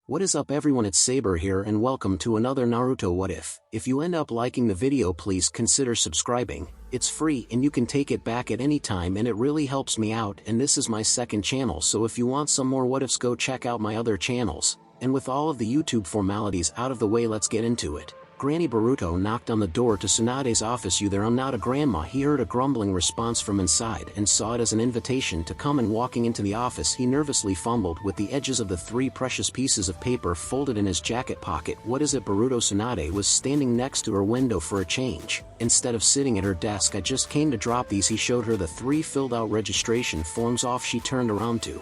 What is up everyone, it's Saber here and welcome to another Naruto What If. If you end up liking the video, please consider subscribing. It's free and you can take it back at any time and it really helps me out, and this is my second channel, so if you want some more what ifs, go check out my other channels. And with all of the YouTube formalities out of the way, let's get into it. Granny Boruto knocked on the door to Tsunade's office. "You there? I'm not a grandma." He heard a grumbling response from inside and saw it as an invitation to come, and walking into the office he nervously fumbled with the edges of the 3 precious pieces of paper folded in his jacket pocket. "What is it, Boruto?" Tsunade was standing next to her window for a change. Instead of sitting at her desk, "I just came to drop these." He showed her the 3 filled out registration forms. Off she turned around to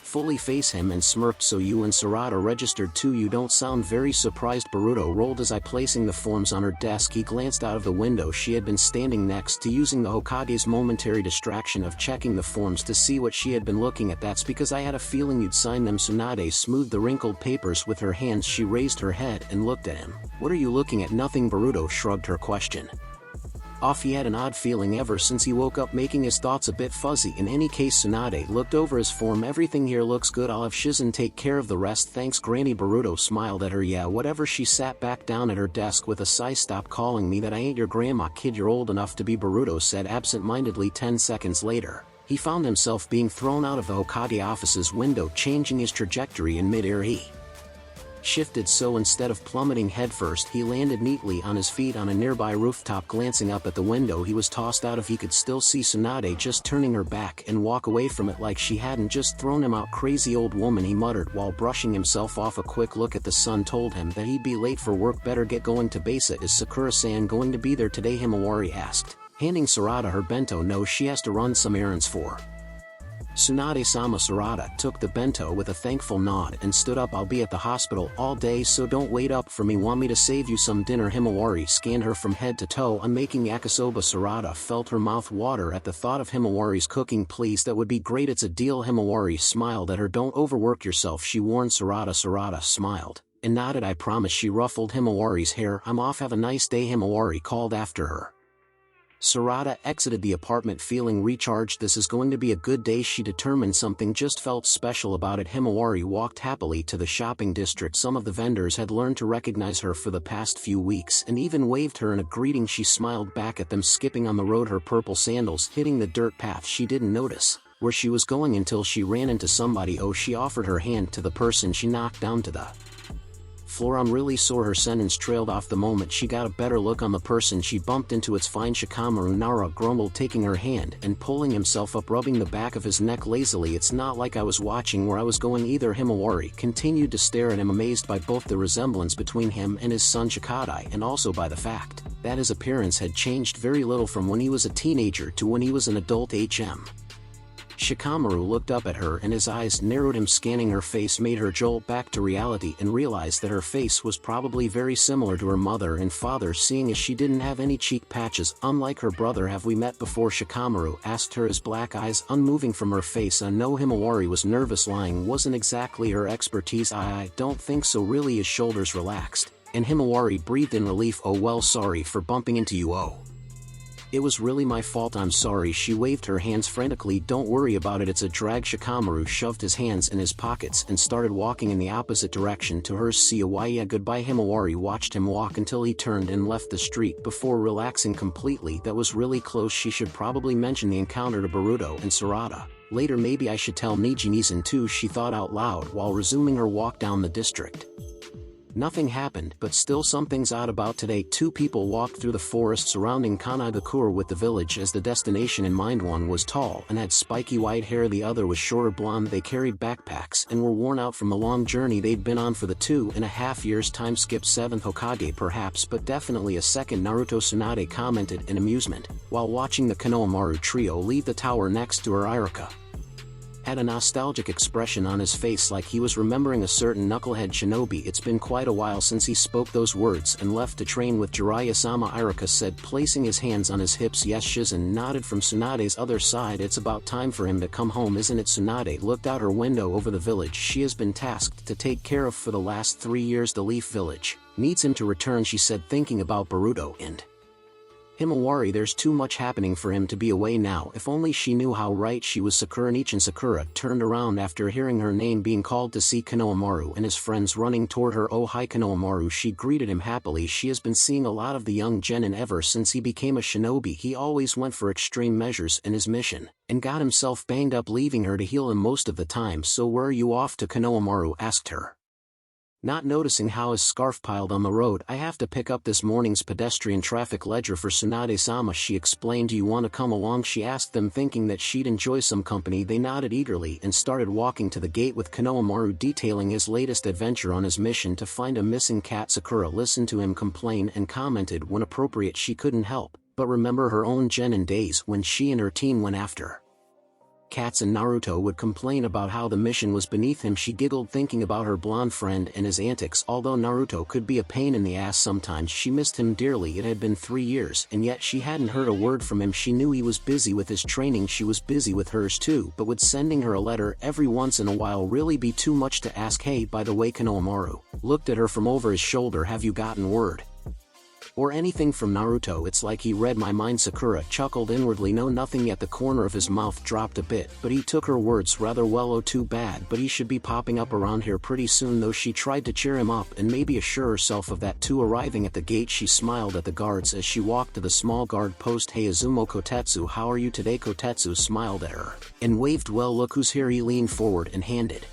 fully face him and smirked. "So you and Sarada registered too? You don't sound very surprised." Boruto rolled his eye, placing the forms on her desk. He glanced out of the window she had been standing next to, using the Hokage's momentary distraction of checking the forms to see what she had been looking at. "That's because I had a feeling you'd sign them." Tsunade smoothed the wrinkled papers with her hands. She raised her head and looked at him. "What are you looking at?" "Nothing." Boruto shrugged her question off. He had an odd feeling ever since he woke up, making his thoughts a bit fuzzy. In any case, Tsunade looked over his form. "Everything here looks good. I'll have Shizen take care of the rest." "Thanks, Granny." Boruto smiled at her. "Yeah, whatever." She sat back down at her desk with a sigh. "Stop calling me that. I ain't your grandma, kid. You're old enough to be," Boruto said absent-mindedly. 10 seconds later, he found himself being thrown out of the Hokage office's window. Changing his trajectory in mid-air, he shifted, so instead of plummeting headfirst, he landed neatly on his feet on a nearby rooftop. Glancing up at the window he was tossed out of, he could still see Tsunade just turning her back and walk away from it like she hadn't just thrown him out. "Crazy old woman," he muttered while brushing himself off. A quick look at the sun told him that he'd be late for work. "Better get going to base it." "Is Sakura-san going to be there today?" Himawari asked, handing Sarada her bento. "No, she has to run some errands for Tsunade-sama." Sarada took the bento with a thankful nod and stood up. "I'll be at the hospital all day, so don't wait up for me." "Want me to save you some dinner?" Himawari scanned her from head to toe. "I'm making yakisoba." Sarada felt her mouth water at the thought of Himawari's cooking. "Please, that would be great." "It's a deal." Himawari smiled at her. "Don't overwork yourself," she warned Sarada. Sarada smiled and nodded. "I promise." She ruffled Himawari's hair. "I'm off. Have a nice day." Himawari called after her. Sarada exited the apartment feeling recharged. "This is going to be a good day," she determined. Something just felt special about it. Himawari walked happily to the shopping district. Some of the vendors had learned to recognize her for the past few weeks and even waved her in a greeting. She smiled back at them. Skipping on the road, her purple sandals hitting the dirt path, she didn't notice where she was going until she ran into somebody. "Oh." She offered her hand to the person she knocked down to the floor. "I'm really sore." Her sentence trailed off the moment she got a better look on the person she bumped into. "It's fine, Shikamaru." Nara grumbled, taking her hand and pulling himself up, rubbing the back of his neck lazily. "It's not like I was watching where I was going either." Himawari continued to stare at him, amazed by both the resemblance between him and his son Shikadai, and also by the fact that his appearance had changed very little from when he was a teenager to when he was an adult. Shikamaru looked up at her and his eyes narrowed. Him scanning her face made her jolt back to reality and realized that her face was probably very similar to her mother and father, seeing as she didn't have any cheek patches, unlike her brother. "Have we met before?" Shikamaru asked her, his black eyes unmoving from her face. "No." Himawari was nervous. Lying wasn't exactly her expertise. I don't think so, really." His shoulders relaxed, and Himawari breathed in relief. "Oh well, sorry for bumping into you." "Oh, it was really my fault. I'm sorry." She waved her hands frantically. "Don't worry about it. It's a drag." Shikamaru shoved his hands in his pockets and started walking in the opposite direction to hers. "See you. Why, yeah, goodbye." Himawari watched him walk until he turned and left the street before relaxing completely. That was really close. She should probably mention the encounter to Boruto and Sarada later. "Maybe I should tell Nijin-san too," she thought out loud while resuming her walk down the district. Nothing happened, but still something's odd about today. 2 people walked through the forest surrounding Kanagakure with the village as the destination in mind. One was tall and had spiky white hair, the other was shorter blonde. They carried backpacks and were worn out from the long journey they'd been on for the 2.5 years. "Time skip 7th Hokage perhaps, but definitely a second Naruto," Tsunade commented in amusement while watching the Konohamaru trio leave the tower. Next to her, Iruka had a nostalgic expression on his face, like he was remembering a certain knucklehead shinobi. "It's been quite a while since he spoke those words and left to train with Jiraiya-sama," Iruka said, placing his hands on his hips. "Yes." Shizen nodded from Tsunade's other side. "It's about time for him to come home, isn't it?" Tsunade looked out her window over the village she has been tasked to take care of for the last 3 years. "The Leaf Village needs him to return," she said, thinking about Boruto and Himawari, there's too much happening for him to be away now. If only she knew how right she was. Sakura turned around after hearing her name being called to see Konohamaru and his friends running toward her. Oh hi Konohamaru, she greeted him happily. She has been seeing a lot of the young genin ever since he became a shinobi. He always went for extreme measures in his mission, and got himself banged up, leaving her to heal him most of the time. So where are you off to? Konohamaru asked her, not noticing how his scarf piled on the road. I have to pick up this morning's pedestrian traffic ledger for Tsunade-sama, she explained. Do you want to come along? She asked them, thinking that she'd enjoy some company. They nodded eagerly and started walking to the gate, with Konohamaru detailing his latest adventure on his mission to find a missing cat. Sakura listened to him complain and commented when appropriate she couldn't help but remember her own genin days when she and her team went after cats, and Naruto would complain about how the mission was beneath him. She giggled thinking about her blonde friend and his antics. Although Naruto could be a pain in the ass sometimes, she missed him dearly. It had been 3 years, and yet she hadn't heard a word from him. She knew he was busy with his training. She was busy with hers too, but would sending her a letter every once in a while really be too much to ask? Hey, by the way, Konohamaru looked at her from over his shoulder. Have you gotten word or anything from Naruto? It's like he read my mind. Sakura chuckled inwardly. No, nothing yet. The corner of his mouth dropped a bit, but he took her words rather well. Oh, too bad, but he should be popping up around here pretty soon though. She tried to cheer him up and maybe assure herself of that too. Arriving at the gate, she smiled at the guards as she walked to the small guard post. Hey Izumo Kotetsu, how are you today? Kotetsu smiled at her and waved. Well, look who's here. He leaned forward and handed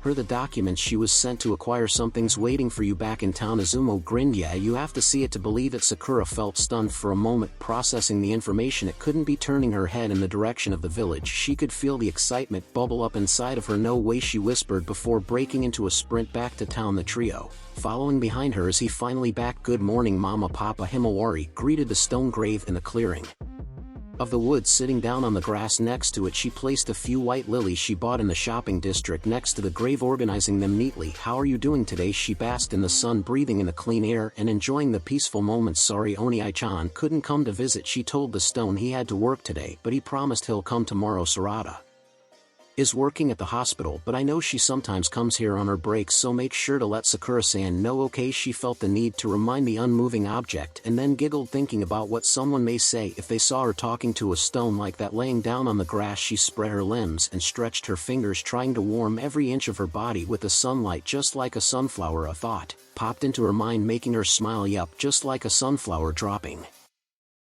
her the documents she was sent to acquire. Something's waiting for you back in town. Izumo grinned. Yeah, you have to see it to believe it. Sakura felt stunned for a moment, processing the information. It couldn't be. Turning her head in the direction of the village, she could feel the excitement bubble up inside of her. No way, she whispered before breaking into a sprint back to town, the trio following behind her as he finally back. Good morning, Mama. Papa Himawari greeted the stone grave in the clearing of the woods. Sitting down on the grass next to it, she placed a few white lilies she bought in the shopping district next to the grave, organizing them neatly. How are you doing today? She basked in the sun, breathing in the clean air and enjoying the peaceful moments. Sorry, Oni-chan couldn't come to visit. She told the stone he had to work today, but he promised he'll come tomorrow. Sarada is working at the hospital, but I know she sometimes comes here on her breaks, so make sure to let Sakura-san know, okay? She felt the need to remind the unmoving object and then giggled, thinking about what someone may say if they saw her talking to a stone like that. Laying down on the grass, she spread her limbs and stretched her fingers, trying to warm every inch of her body with the sunlight, just like a sunflower. A thought popped into her mind, making her smile. Yup, just like a sunflower. Dropping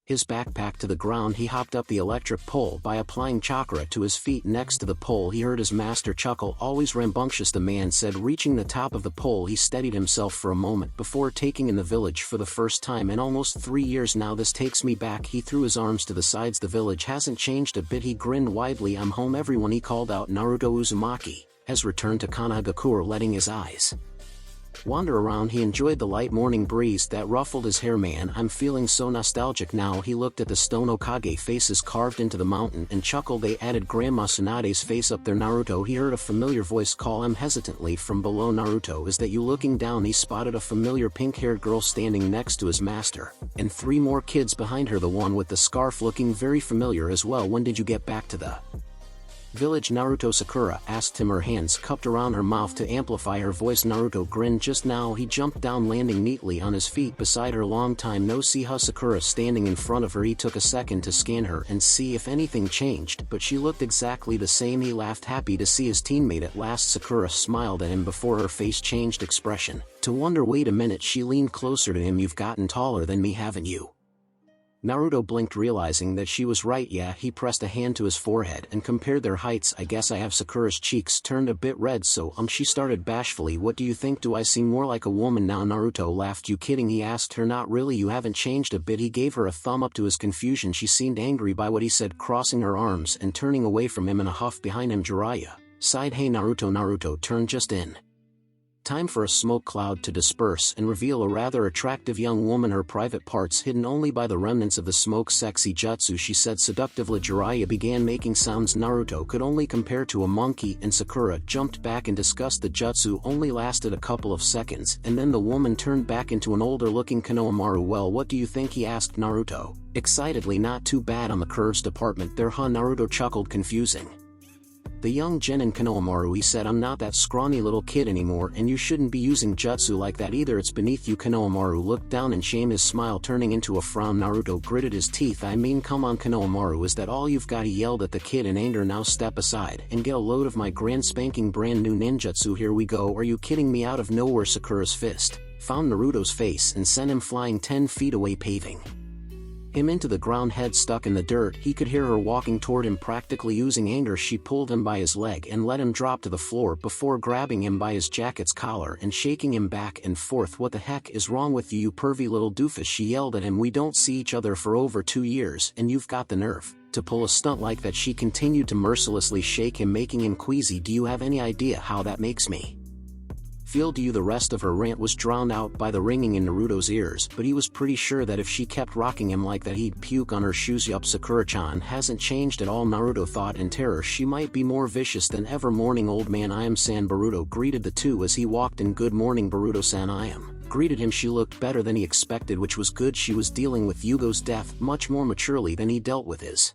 his backpack to the ground, he hopped up the electric pole. By applying chakra to his feet next to the pole, he heard his master chuckle. Always rambunctious, the man said. Reaching the top of the pole, he steadied himself for a moment before taking in the village for the first time in almost 3 years now. This takes me back. He threw his arms to the sides. The village hasn't changed a bit. He grinned widely. I'm home, everyone, he called out. Naruto Uzumaki has returned to Kanagakure. Letting his eyes wander around, he enjoyed the light morning breeze that ruffled his hair. Man, I'm feeling so nostalgic now. He looked at the stone Okage faces carved into the mountain and chuckled. They added Grandma Tsunade's face up there. Naruto, he heard a familiar voice call him hesitantly from below. Naruto, is that you? Looking down, he spotted a familiar pink-haired girl standing next to his master, and 3 more kids behind her, the one with the scarf looking very familiar as well. When did you get back to the village, Naruto? Sakura asked him, her hands cupped around her mouth to amplify her voice. Naruto grinned. Just now. He jumped down, landing neatly on his feet beside her. Long time no see. How? Sakura standing in front of her. He took a second to scan her and see if anything changed, but she looked exactly the same. He laughed, happy to see his teammate at last. Sakura smiled at him before her face changed expression to wonder. Wait a minute. She leaned closer to him. You've gotten taller than me, haven't you? Naruto blinked, realizing that she was right. Yeah. He pressed a hand to his forehead and compared their heights. I guess I have. Sakura's cheeks turned a bit red. So she started bashfully. What do you think? Do I seem more like a woman now? Naruto laughed. You kidding? He asked her. Not really, you haven't changed a bit. He gave her a thumb up to his confusion. She seemed angry by what he said, crossing her arms and turning away from him in a huff. Behind him, Jiraiya sighed. Hey Naruto. Naruto turned just in time for a smoke cloud to disperse and reveal a rather attractive young woman, her private parts hidden only by the remnants of the smoke. Sexy jutsu, she said seductively. Jiraiya began making sounds Naruto could only compare to a monkey, and Sakura jumped back in disgust. The jutsu only lasted a couple of seconds, and then the woman turned back into an older-looking Konohamaru. Well, what do you think? He asked Naruto excitedly. Not too bad on the curves department there, huh? Naruto chuckled, confusing The young genin Konohamaru, he said, I'm not that scrawny little kid anymore, and you shouldn't be using jutsu like that either, it's beneath you. Konohamaru looked down in shame, his smile turning into a frown. Naruto gritted his teeth. I mean, come on Konohamaru, is that all you've got? He yelled at the kid in anger. Now step aside and get a load of my grand spanking brand new ninjutsu. Here we go. Are you kidding me? Out of nowhere, Sakura's fist found Naruto's face and sent him flying 10 feet away, paving him into the ground, head stuck in the dirt. He could hear her walking toward him. Practically using anger, she pulled him by his leg and let him drop to the floor before grabbing him by his jacket's collar and shaking him back and forth. What the heck is wrong with you, you pervy little doofus? She yelled at him. We don't see each other for over 2 years, and you've got the nerve to pull a stunt like that. She continued to mercilessly shake him, making him queasy. Do you have any idea how that makes me feel? Do you? The rest of her rant was drowned out by the ringing in Naruto's ears, but he was pretty sure that if she kept rocking him like that, he'd puke on her shoes. Yup, Sakura-chan hasn't changed at all, Naruto thought in terror. She might be more vicious than ever. Morning, old man. I am-san. Boruto greeted the two as he walked in. Good morning, Boruto-san. I am greeted him. She looked better than he expected, which was good. She was dealing with Yugo's death much more maturely than he dealt with his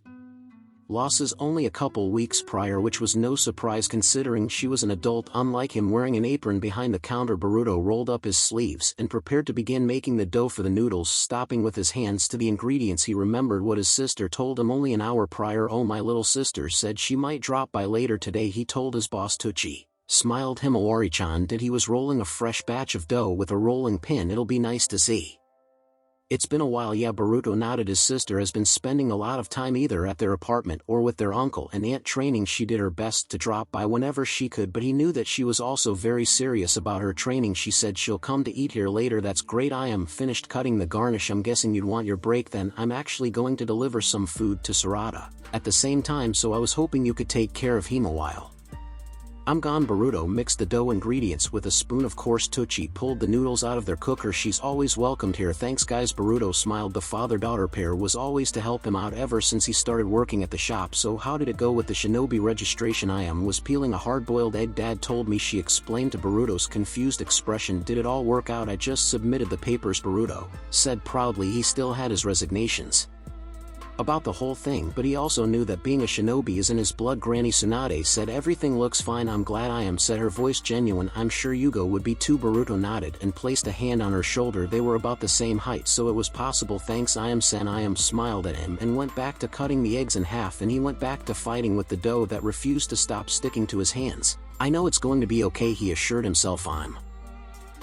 losses only a couple weeks prior, which was no surprise considering she was an adult. Unlike him, wearing an apron behind the counter, Boruto rolled up his sleeves and prepared to begin making the dough for the noodles, stopping with his hands to the ingredients. He remembered what his sister told him only an hour prior. Oh, my little sister said she might drop by later today, he told his boss. Tucci smiled. Himawari-chan did. He was rolling a fresh batch of dough with a rolling pin. It'll be nice to see. It's been a while. Yeah, Boruto nodded. His sister has been spending a lot of time either at their apartment or with their uncle and aunt training. She did her best to drop by whenever she could, but he knew that she was also very serious about her training. She said she'll come to eat here later. That's great. I am finished cutting the garnish. I'm guessing you'd want your break then. I'm actually going to deliver some food to Sarada at the same time, so I was hoping you could take care of him a while. I'm gone. Boruto mixed the dough ingredients with a spoon. Of course, Tucci pulled the noodles out of their cooker. She's always welcomed here. Thanks guys. Boruto smiled. The father-daughter pair was always to help him out ever since he started working at the shop. So how did it go with the shinobi registration? I was peeling a hard-boiled egg, Dad told me, she explained to Boruto's confused expression. Did it all work out? I just submitted the papers, Boruto said proudly. He still had his resignations about the whole thing, but he also knew that being a shinobi is in his blood. Granny Tsunade said everything looks fine. I'm glad. I am, said her voice genuine. I'm sure Yugo would be too. Boruto nodded and placed a hand on her shoulder. They were about the same height, so it was possible. Thanks, I am-san. I am smiled at him and went back to cutting the eggs in half, and he went back to fighting with the dough that refused to stop sticking to his hands. I know it's going to be okay, he assured himself. I'm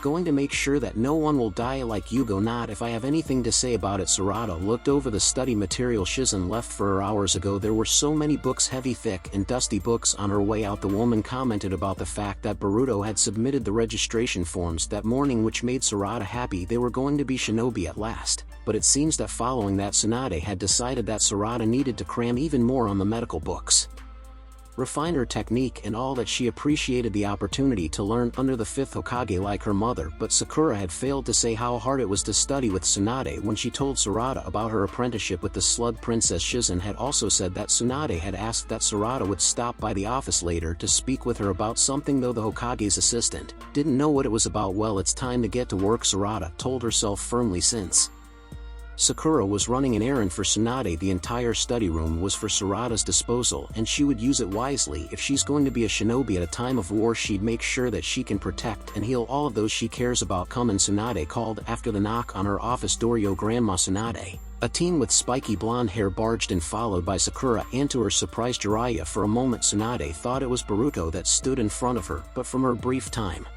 going to make sure that no one will die like Yugo. Not if I have anything to say about it. Sarada looked over the study material Shizen left for her hours ago. There were so many books, heavy, thick, and dusty books. On her way out, the woman commented about the fact that Boruto had submitted the registration forms that morning, which made Sarada happy. They were going to be shinobi at last, but it seems that following that, Tsunade had decided that Sarada needed to cram even more on the medical books, refine her technique and all that. She appreciated the opportunity to learn under the 5th Hokage like her mother, but Sakura had failed to say how hard it was to study with Tsunade when she told Sarada about her apprenticeship with the Slug Princess. Shizen had also said that Tsunade had asked that Sarada would stop by the office later to speak with her about something, though the Hokage's assistant didn't know what it was about. Well, it's time to get to work, Sarada told herself firmly. Since Sakura was running an errand for Tsunade, the entire study room was for Sarada's disposal, and she would use it wisely. If she's going to be a shinobi at a time of war, she'd make sure that she can protect and heal all of those she cares about. Come in, Tsunade called after the knock on her office door. Yo, Grandma Tsunade. A teen with spiky blonde hair barged in, followed by Sakura, and to her surprise, Jiraiya. For a moment, Tsunade thought it was Boruto that stood in front of her, but from her brief time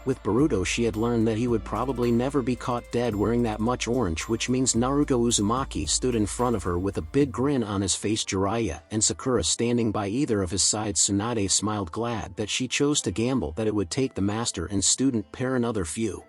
with Boruto, she had learned that he would probably never be caught dead wearing that much orange, which means Naruto Uzumaki stood in front of her with a big grin on his face. Jiraiya and Sakura standing by either of his sides. Tsunade smiled, glad that she chose to gamble that it would take the master and student pair another few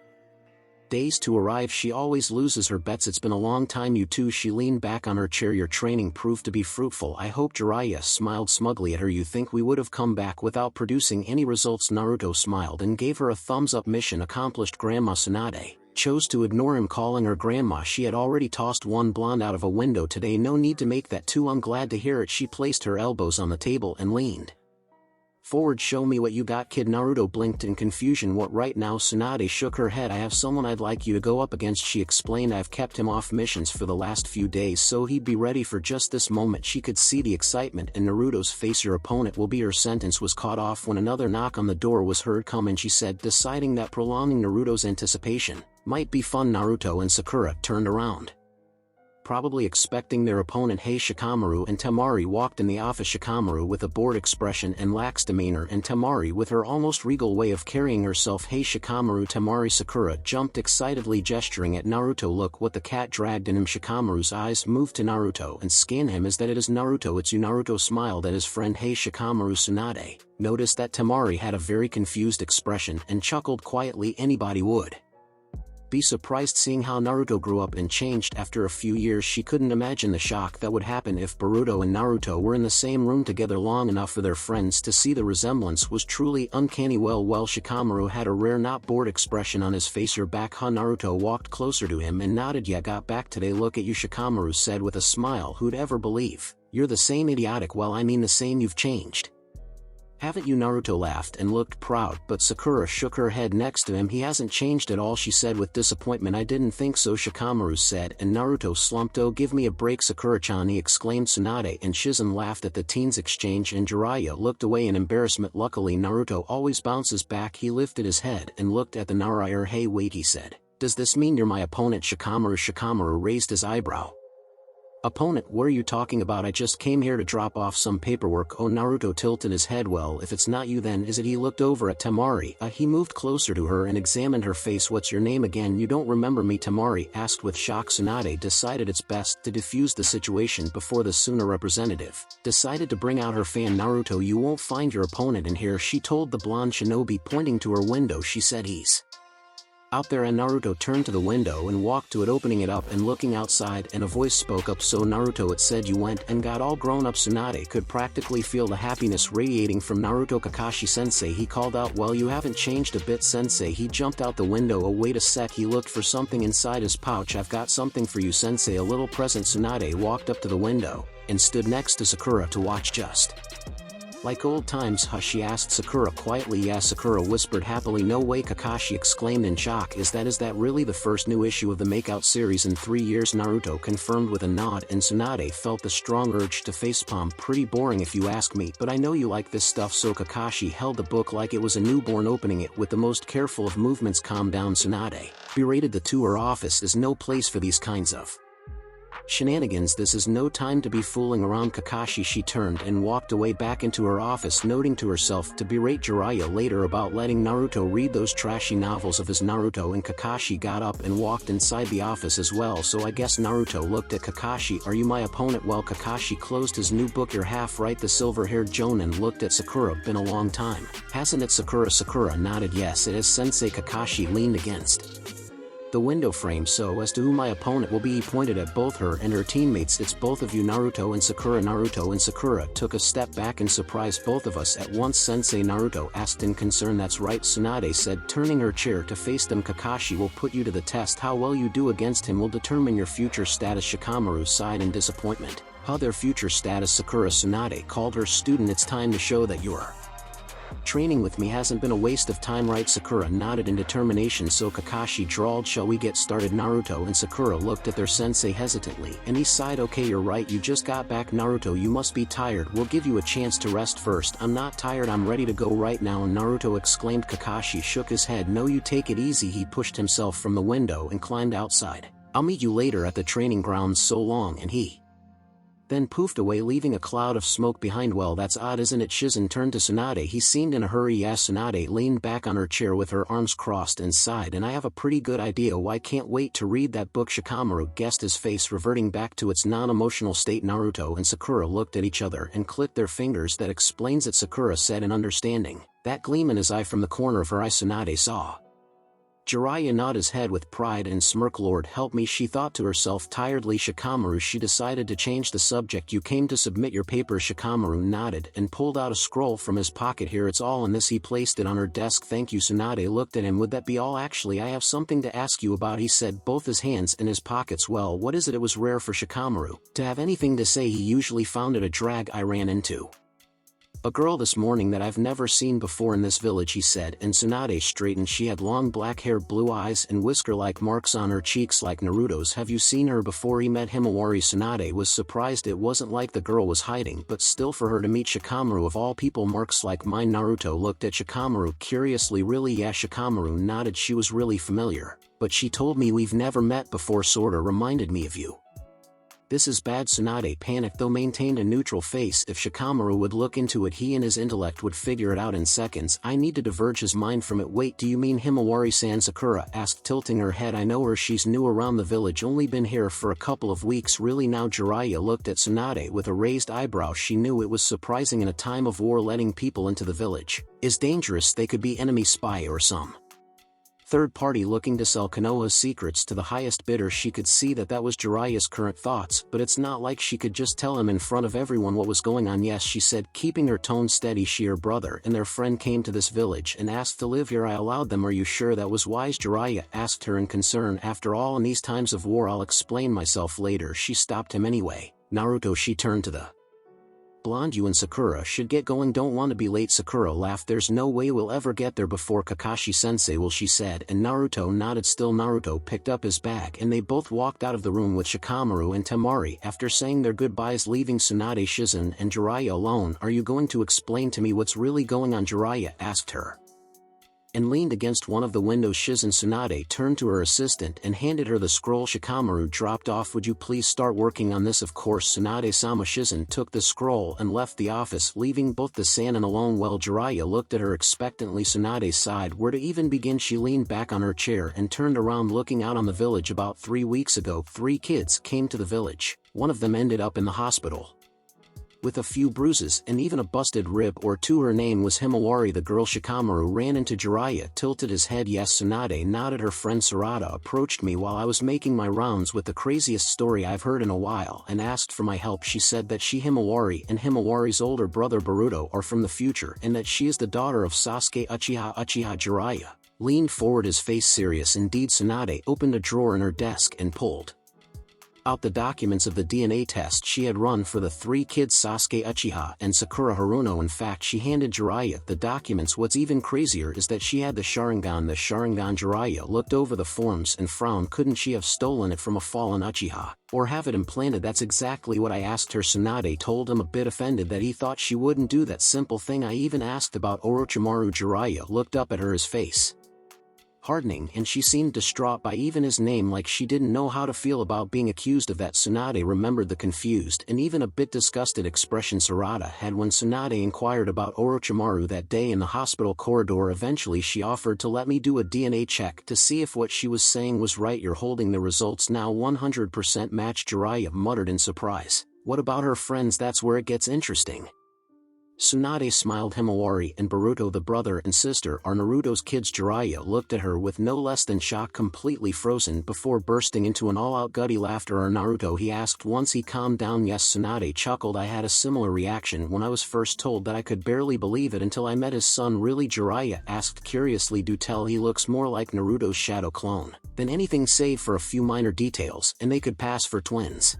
days to arrive. She always loses her bets. It's been a long time, you two. She leaned back on her chair. Your training proved to be fruitful, I hope. Jiraiya smiled smugly at her. You think we would have come back without producing any results? Naruto smiled and gave her a thumbs up. Mission accomplished. Grandma Tsunade chose to ignore him, calling her grandma. She had already tossed one blonde out of a window today. No need to make that two. I'm glad to hear it. She placed her elbows on the table and leaned Forward, show me what you got, kid. Naruto blinked in confusion. What right now? Tsunade shook her head. I have someone I'd like you to go up against, she explained. I've kept him off missions for the last few days so he'd be ready for just this moment. She could see the excitement in Naruto's face. Your opponent will be. Her sentence was cut off when another knock on the door was heard come in. She said, deciding that prolonging Naruto's anticipation might be fun. Naruto and Sakura turned around, probably expecting their opponent. Hey, Shikamaru and Temari walked in the office. Shikamaru with a bored expression and lax demeanor, and Temari with her almost regal way of carrying herself. Hey, Shikamaru. Temari. Sakura jumped excitedly, gesturing at Naruto. Look what the cat dragged in him. Shikamaru's eyes moved to Naruto and scanned him. Is that it? Is Naruto? It's you. Naruto smiled at his friend. Hey, Shikamaru. Tsunade noticed that Temari had a very confused expression and chuckled quietly. Anybody would be surprised seeing how Naruto grew up and changed after a few years. She couldn't imagine the shock that would happen if Boruto and Naruto were in the same room together long enough for their friends to see. The resemblance was truly uncanny. Well, Shikamaru had a rare not bored expression on his face. You're back, huh? Naruto walked closer to him and nodded. Yeah, got back today. Look at you, Shikamaru said with a smile. Who'd ever believe? You're the same idiotic. Well, I mean the same. You've changed, haven't you? Naruto laughed and looked proud, but Sakura shook her head next to him. He hasn't changed at all, she said with disappointment. I didn't think so, Shikamaru said, and Naruto slumped. Oh, give me a break, Sakura-chan, he exclaimed. Tsunade and Shizen laughed at the teens' exchange and Jiraiya looked away in embarrassment. Luckily Naruto always bounces back. He lifted his head and looked at the Naruto. Hey, wait, he said. Does this mean you're my opponent, Shikamaru? Shikamaru raised his eyebrow. Opponent? What are you talking about? I just came here to drop off some paperwork. Oh, Naruto tilted his head. Well, if it's not you, then is it? He looked over at Temari. He moved closer to her and examined her face. What's your name again? You don't remember me? Temari asked with shock. Tsunade decided it's best to defuse the situation before the Suna representative decided to bring out her fan. Naruto, you won't find your opponent in here, she told the blonde shinobi, pointing to her window. She said he's out there, and Naruto turned to the window and walked to it, opening it up and looking outside, and a voice spoke up. So Naruto, it said you went and got all grown up. Tsunade could practically feel the happiness radiating from Naruto. Kakashi sensei, he called out. Well, you haven't changed a bit, sensei. He jumped out the window. Oh, wait a sec, he looked for something inside his pouch. I've got something for you, sensei, a little present. Tsunade walked up to the window and stood next to Sakura to watch. Just like old times, huh? She asked Sakura quietly. Yeah, Sakura whispered happily. No way, Kakashi exclaimed in shock. Is that really the first new issue of the Makeout series in 3 years? Naruto confirmed with a nod, and Tsunade felt the strong urge to facepalm. Pretty boring if you ask me, but I know you like this stuff. So Kakashi held the book like it was a newborn, opening it with the most careful of movements. Calm down, Tsunade berated the two. Her office is no place for these kinds of shenanigans. This is no time to be fooling around, Kakashi. She turned and walked away back into her office, noting to herself to berate Jiraiya later about letting Naruto read those trashy novels of his. Naruto and Kakashi got up and walked inside the office as well. So I guess Naruto looked at Kakashi. Are you my opponent? Well, Kakashi closed his new book. You're half right. The silver-haired Jonin looked at Sakura. Been a long time, hasn't it, Sakura? Sakura nodded. Yes, it is, sensei. Kakashi leaned against the window frame. So as to who my opponent will be, he pointed at both her and her teammates. It's both of you, Naruto and Sakura. Naruto and Sakura took a step back in surprise. Both of us at once, sensei? Naruto asked in concern. That's right, Tsunade said, turning her chair to face them. Kakashi will put you to the test. How well you do against him will determine your future status. Shikamaru sighed in disappointment. How their future status? Sakura. Tsunade called her student. It's time to show that you're training with me hasn't been a waste of time, right? Sakura nodded in determination. So Kakashi drawled, shall we get started? Naruto and Sakura looked at their sensei hesitantly, and he sighed. Okay, you're right, you just got back. Naruto, you must be tired. We'll give you a chance to rest first. I'm not tired, I'm ready to go right now, Naruto exclaimed. Kakashi shook his head. No, you take it easy. He pushed himself from the window and climbed outside. I'll meet you later at the training grounds. So long, and he then poofed away, leaving a cloud of smoke behind. Well, that's odd, isn't it? Shizen turned to Tsunade. He seemed in a hurry. Yes. Tsunade leaned back on her chair with her arms crossed and sighed. And I have a pretty good idea. Why, can't wait to read that book. Shikamaru guessed, his face reverting back to its non-emotional state. Naruto and Sakura looked at each other and clicked their fingers. That explains it, Sakura said in understanding. That gleam in his eye from the corner of her eye. Tsunade saw Jiraiya nod his head with pride and smirk. Lord help me, she thought to herself tiredly. Shikamaru, she decided to change the subject. You came to submit your papers. Shikamaru nodded and pulled out a scroll from his pocket. Here, it's all in this. He placed it on her desk. Thank you. Tsunade looked at him. Would that be all? Actually, I have something to ask you about, he said, both his hands in his pockets. Well, what is it? It was rare for Shikamaru to have anything to say. He usually found it a drag. I ran into A girl this morning that I've never seen before in this village, he said, and Tsunade straightened. She had long black hair, blue eyes, and whisker-like marks on her cheeks like Naruto's. Have you seen her before? He met Himawari. Tsunade was surprised. It wasn't like the girl was hiding, but still for her to meet Shikamaru of all people. Marks like mine. Naruto looked at Shikamaru curiously. Really? Yeah, Shikamaru nodded. She was really familiar, but she told me we've never met before. Sorta reminded me of you. This is bad. Tsunade panicked, though maintained a neutral face. If Shikamaru would look into it, he and his intellect would figure it out in seconds. I need to diverge his mind from it. Wait, do you mean Himawari-san? Sakura asked, tilting her head. I know her. She's new around the village, only been here for a couple of weeks. Really? Now Jiraiya looked at Tsunade with a raised eyebrow. She knew it was surprising in a time of war. Letting people into the village is dangerous. They could be enemy spy or some third party looking to sell Konoha's secrets to the highest bidder. She could see that was Jiraiya's current thoughts, but it's not like she could just tell him in front of everyone what was going on. Yes, she said, keeping her tone steady. Her brother and their friend came to this village and asked to live here. I allowed them. Are you sure that was wise? Jiraiya asked her in concern. After all, in these times of war, I'll explain myself later. She stopped him anyway. Naruto, she turned to the blonde. You and Sakura should get going. Don't want to be late. Sakura laughed. There's no way we'll ever get there before Kakashi-sensei will, she said, and Naruto nodded. Still, Naruto picked up his bag and they both walked out of the room with Shikamaru and Temari. After saying their goodbyes, leaving Tsunade, Shizen, and Jiraiya alone. Are you going to explain to me what's really going on? Jiraiya asked her, and leaned against one of the windows. Shizen. Tsunade turned to her assistant and handed her the scroll Shikamaru dropped off. Would you please start working on this? Of course, Tsunade-sama. Shizen took the scroll and left the office, leaving both the Sannin alone. Well, Jiraiya looked at her expectantly. Tsunade sighed. Where to even begin? She leaned back on her chair and turned around, looking out on the village. About 3 weeks ago, 3 kids came to the village. One of them ended up in the hospital with a few bruises and even a busted rib or two. Her name was Himawari. The girl. Shikamaru ran into Jiraiya, tilted his head. Yes. Tsunade nodded. Her friend Sarada approached me while I was making my rounds with the craziest story I've heard in a while and asked for my help. She said that she, Himawari, and Himawari's older brother Boruto are from the future and that she is the daughter of Sasuke Uchiha. Jiraiya leaned forward, his face serious. Indeed. Tsunade opened a drawer in her desk and pulled out the documents of the DNA test she had run for the 3 kids, Sasuke Uchiha and Sakura Haruno. In fact, she handed Jiraiya the documents. What's even crazier is that she had the Sharingan. Jiraiya looked over the forms and frowned. Couldn't she have stolen it from a fallen Uchiha, or have it implanted? That's exactly what I asked her. Tsunade told him, a bit offended that he thought she wouldn't do that simple thing. I even asked about Orochimaru. Jiraiya looked up at her, his face hardening, and she seemed distraught by even his name, like she didn't know how to feel about being accused of that. Tsunade remembered the confused and even a bit disgusted expression Sarada had when Tsunade inquired about Orochimaru that day in the hospital corridor. Eventually she offered to let me do a DNA check to see if what she was saying was right. You're holding the results now. 100% match, Jiraiya muttered in surprise. What about her friends? That's where it gets interesting. Tsunade smiled. Himawari and Boruto, the brother and sister, are Naruto's kids. Jiraiya looked at her with no less than shock, completely frozen, before bursting into an all-out gutty laughter. Are Naruto? He asked once he calmed down. Yes. Tsunade chuckled. I had a similar reaction when I was first told that. I could barely believe it until I met his son. Really? Jiraiya asked curiously. Do tell. He looks more like Naruto's shadow clone than anything, save for a few minor details, and they could pass for twins.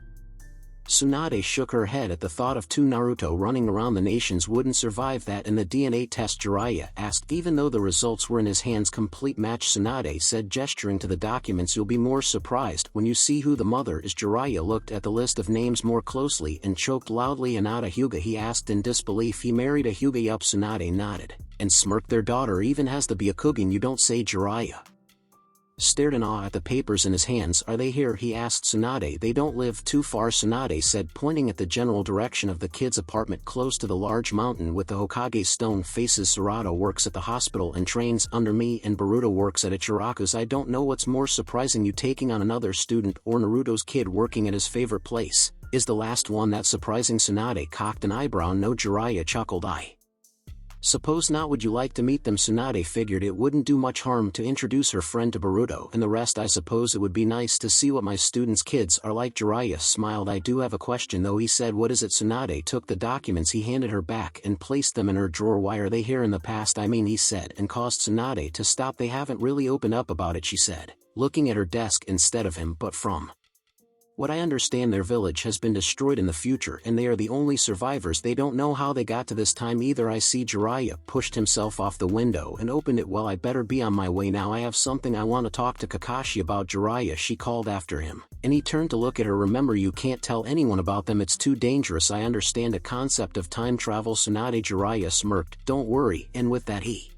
Tsunade shook her head at the thought of 2 Naruto running around. The nations wouldn't survive that. And the DNA test? Jiraiya asked, even though the results were in his hands. Complete match, Tsunade said, gesturing to the documents. You'll be more surprised when you see who the mother is. Jiraiya looked at the list of names more closely and choked loudly. Anata Hyuga? He asked in disbelief. He married a Hyuga? Yup. Tsunade nodded and smirked. Their daughter even has the Byakugin? You don't say? Jiraiya stared in awe at the papers in his hands. Are they here? He asked Tsunade. They don't live too far, Tsunade said, pointing at the general direction of the kids' apartment close to the large mountain with the Hokage stone faces. Sarada works at the hospital and trains under me, and Boruto works at Ichiraku's. I don't know what's more surprising, you taking on another student or Naruto's kid working at his favorite place. Is the last one that surprising? Tsunade cocked an eyebrow. No. Jiraiya chuckled. I suppose not. Would you like to meet them? Tsunade figured it wouldn't do much harm to introduce her friend to Boruto and the rest. I suppose it would be nice to see what my students' kids are like. Jiraiya smiled. I do have a question though, he said. What is it? Tsunade took the documents he handed her back and placed them in her drawer. Why are they here? In the past, I mean, he said, and caused Tsunade to stop. They haven't really opened up about it, she said, looking at her desk instead of him. But from What I understand, their village has been destroyed in the future and they are the only survivors. They don't know how they got to this time either. I see. Jiraiya pushed himself off the window and opened it. Well, I better be on my way now. I have something I want to talk to Kakashi about. Jiraiya, she called after him, and he turned to look at her. Remember, you can't tell anyone about them, it's too dangerous. I understand the concept of time travel. Tsunade. Jiraiya smirked. Don't worry, and with that he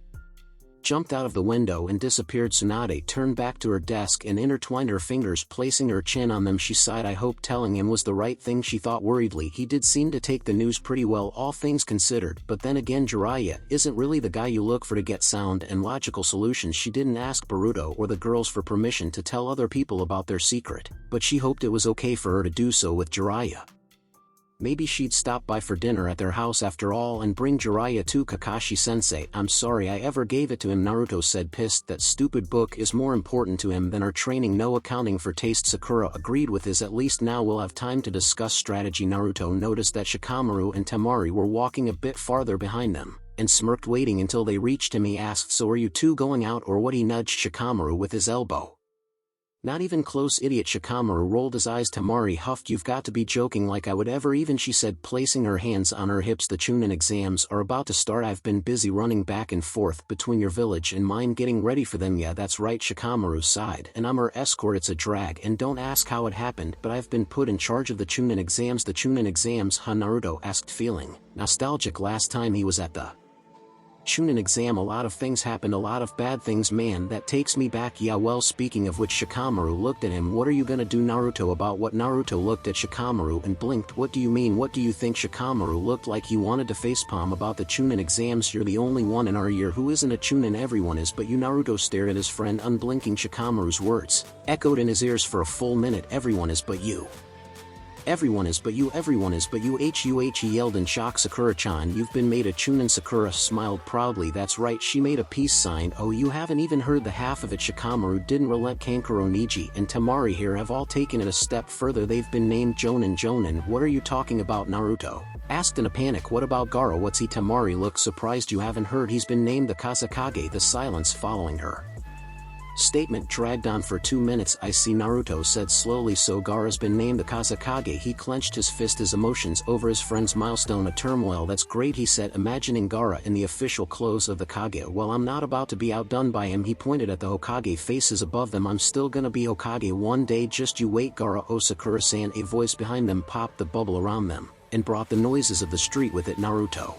jumped out of the window and disappeared. Tsunade turned back to her desk and intertwined her fingers, placing her chin on them. She sighed. I hope telling him was the right thing, she thought worriedly. He did seem to take the news pretty well, all things considered, but then again, Jiraiya isn't really the guy you look for to get sound and logical solutions. She didn't ask Boruto or the girls for permission to tell other people about their secret, but she hoped it was okay for her to do so with Jiraiya. Maybe she'd stop by for dinner at their house after all and bring Jiraiya to Kakashi-sensei. I'm sorry I ever gave it to him, Naruto said, pissed. That stupid book is more important to him than our training. No accounting for taste. Sakura agreed with his. At least now we'll have time to discuss strategy. Naruto noticed that Shikamaru and Temari were walking a bit farther behind them, and smirked, waiting until they reached him. He asked, so are you two going out or what? He nudged Shikamaru with his elbow. Not even close, idiot. Shikamaru rolled his eyes. Temari huffed, you've got to be joking. Like I would ever even, she said, placing her hands on her hips. The Chunin exams are about to start. I've been busy running back and forth between your village and mine getting ready for them. Yeah, that's right, Shikamaru sighed, and I'm her escort. It's a drag, and don't ask how it happened, but I've been put in charge of the Chunin exams. The Chunin exams, huh? Naruto asked, feeling nostalgic. Last time he was at the Chunin exam, a lot of things happened, a lot of bad things, man, that takes me back. Yeah, well, speaking of which, Shikamaru looked at him. What are you gonna do, Naruto, about what? Naruto looked at Shikamaru and blinked. What do you mean? What do you think? Shikamaru looked like he wanted to facepalm. About the Chunin exams, you're the only one in our year who isn't a Chunin. Everyone is but you. Naruto stared at his friend unblinking. Shikamaru's words echoed in his ears for a full minute. Everyone is but you. Everyone is but you, everyone is but you. He yelled in shock. Sakura-chan, you've been made a Chunin. Sakura smiled proudly. That's right, she made a peace sign. Oh, you haven't even heard the half of it. Shikamaru didn't relent. Kankuro, Niji, and Temari here have all taken it a step further. They've been named Jonin. Jonin, what are you talking about? Naruto asked in a panic. What about Gaara? What's he? Temari looked surprised. You haven't heard? He's been named the Kazekage. The silence following her statement dragged on for 2 minutes. I see, Naruto said slowly. So Gaara's been named the Kazekage. He clenched his fist, his emotions over his friend's milestone a turmoil. That's great, he said, imagining Gaara in the official clothes of the Kage. Well, I'm not about to be outdone by him. He pointed at the Hokage faces above them. I'm still gonna be Hokage one day, just you wait. Gaara, oh Sakura-san. A voice behind them popped the bubble around them and brought the noises of the street with it. Naruto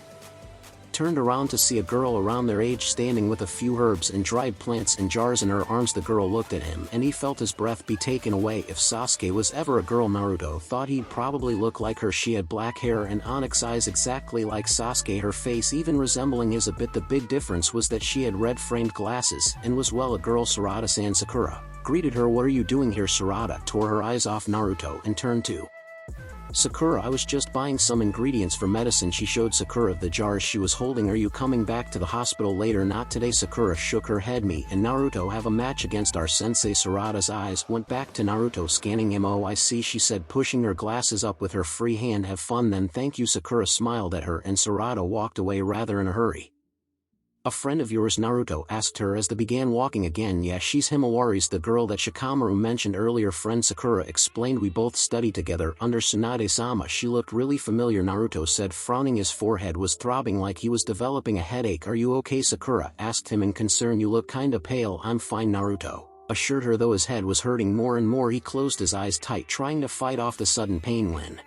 turned around to see a girl around their age standing with a few herbs and dried plants in jars in her arms. The girl looked at him and he felt his breath be taken away. If Sasuke was ever a girl, Naruto thought he'd probably look like her. She had black hair and onyx eyes exactly like Sasuke, her face even resembling his a bit. The big difference was that she had red framed glasses and was, well, a girl. Sarada-san. Sakura greeted her. What are you doing here? Sarada tore her eyes off Naruto and turned to Sakura. I was just buying some ingredients for medicine. She showed Sakura the jars she was holding. Are you coming back to the hospital later? Not today. Sakura shook her head. Me and Naruto have a match against our sensei. Sarada's eyes went back to Naruto, scanning him. Oh, I see, she said, pushing her glasses up with her free hand. Have fun then. Thank you. Sakura smiled at her and Sarada walked away rather in a hurry. A friend of yours? Naruto asked her as they began walking again. Yeah, she's Himawari's, the girl that Shikamaru mentioned earlier. Friend, Sakura explained. We both studied together under Tsunade-sama. She looked really familiar, Naruto said, frowning. His forehead was throbbing like he was developing a headache. Are you okay? Sakura asked him in concern. You look kinda pale. I'm fine, Naruto assured her, though his head was hurting more and more. He closed his eyes tight, trying to fight off the sudden pain when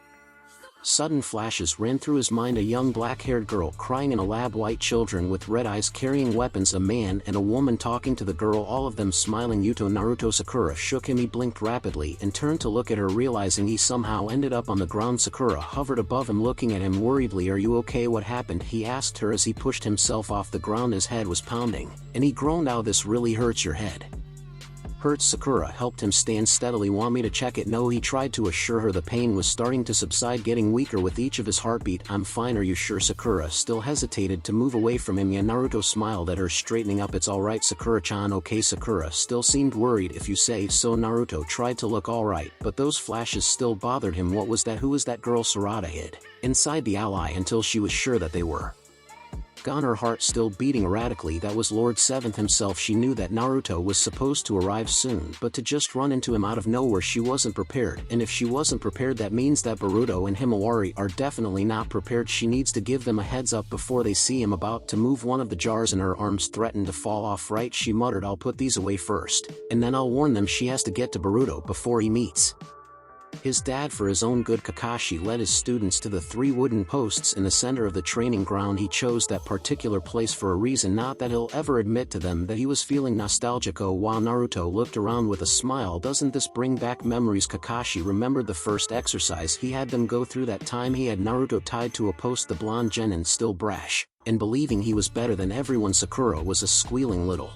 sudden flashes ran through his mind. A young black-haired girl crying in a lab, white children with red eyes carrying weapons, a man and a woman talking to the girl, all of them smiling. Yuto, Naruto. Sakura shook him. He blinked rapidly and turned to look at her, realizing he somehow ended up on the ground. Sakura hovered above him, looking at him worriedly. Are you okay? What happened? He asked her as he pushed himself off the ground. His head was pounding, and he groaned. Now this really hurts. Your head hurts? Sakura helped him stand steadily. Want me to check it? No, he tried to assure her. The pain was starting to subside, getting weaker with each of his heartbeat. I'm fine. Are you sure? Sakura still hesitated to move away from him. Yeah, Naruto smiled at her, straightening up. It's alright, Sakura-chan. Okay. Sakura still seemed worried. If you say so. Naruto tried to look alright, but those flashes still bothered him. What was that? Who was that girl? Sarada hid inside the ally until she was sure that they were Gone, her heart still beating erratically. That was Lord Seventh himself. She knew that Naruto was supposed to arrive soon, but to just run into him out of nowhere, she wasn't prepared. And if she wasn't prepared, that means that Boruto and Himawari are definitely not prepared. She needs to give them a heads up before they see him about to move. One of the jars in her arms threatened to fall off. Right, she muttered, I'll put these away first, and then I'll warn them. She has to get to Boruto before he meets his dad. For his own good, Kakashi led his students to the 3 wooden posts in the center of the training ground. He chose that particular place for a reason, not that he'll ever admit to them that he was feeling nostalgic. Oh, while Naruto looked around with a smile. Doesn't this bring back memories? Kakashi remembered the first exercise he had them go through. That time he had Naruto tied to a post. The blonde genin, still brash and believing he was better than everyone. Sakura was a squealing little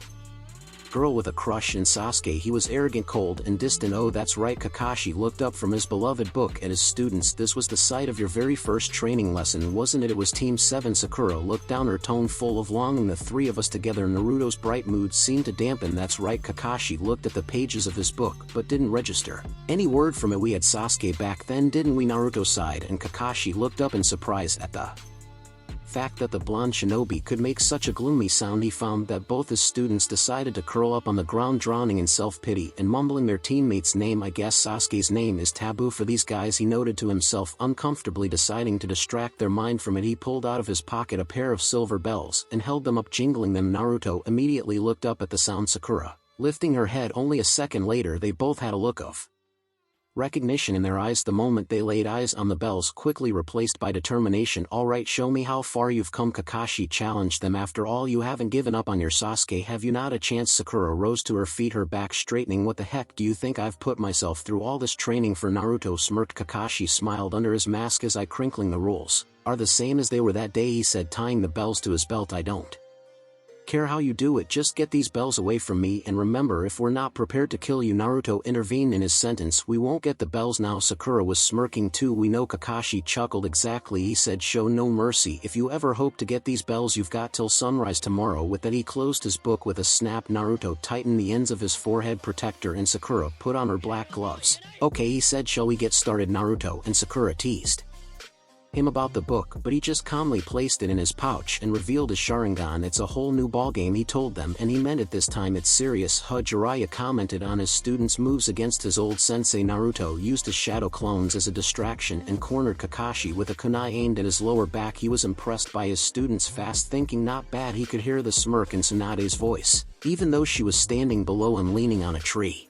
girl with a crush in Sasuke. He was arrogant, cold, and distant. Oh, that's right. Kakashi looked up from his beloved book at his students. This was the site of your very first training lesson, wasn't it? It was Team 7. Sakura looked down, her tone full of longing. The 3 of us together. Naruto's bright mood seemed to dampen. That's right. Kakashi looked at the pages of his book, but didn't register any word from it. We had Sasuke back then, didn't we? Naruto sighed, and Kakashi looked up in surprise at the fact that the blonde shinobi could make such a gloomy sound. He found that both his students decided to curl up on the ground, drowning in self-pity and mumbling their teammate's name. I guess Sasuke's name is taboo for these guys, he noted to himself, uncomfortably deciding to distract their mind from it. He pulled out of his pocket a pair of silver bells and held them up, jingling them. Naruto immediately looked up at the sound. Sakura lifting her head. Only a second later, they both had a look of recognition in their eyes the moment they laid eyes on the bells, quickly replaced by determination. All right, show me how far you've come, Kakashi challenged them. After all, you haven't given up on your Sasuke, have you? Not a chance. Sakura rose to her feet, her back straightening. What the heck do you think I've put myself through all this training for? Naruto smirked. Kakashi smiled under his mask as I crinkling. The rules are the same as they were that day, he said, tying the bells to his belt. I don't care how you do it, just get these bells away from me, and remember, if we're not prepared to kill you. Naruto intervened in his sentence. We won't get the bells now. Sakura was smirking too. We know. Kakashi chuckled. Exactly, he said, show no mercy. If you ever hope to get these bells, you've got till sunrise tomorrow. With that, he closed his book with a snap. Naruto tightened the ends of his forehead protector and Sakura put on her black gloves. Okay, he said, shall we get started? Naruto and Sakura teased him about the book, but he just calmly placed it in his pouch and revealed his Sharingan. It's a whole new ballgame, he told them, and he meant it this time. It's serious. Jiraiya commented on his students' moves against his old sensei. Naruto used his shadow clones as a distraction and cornered Kakashi with a kunai aimed at his lower back. He was impressed by his students' fast thinking. Not bad. He could hear the smirk in Tsunade's voice, even though she was standing below him leaning on a tree.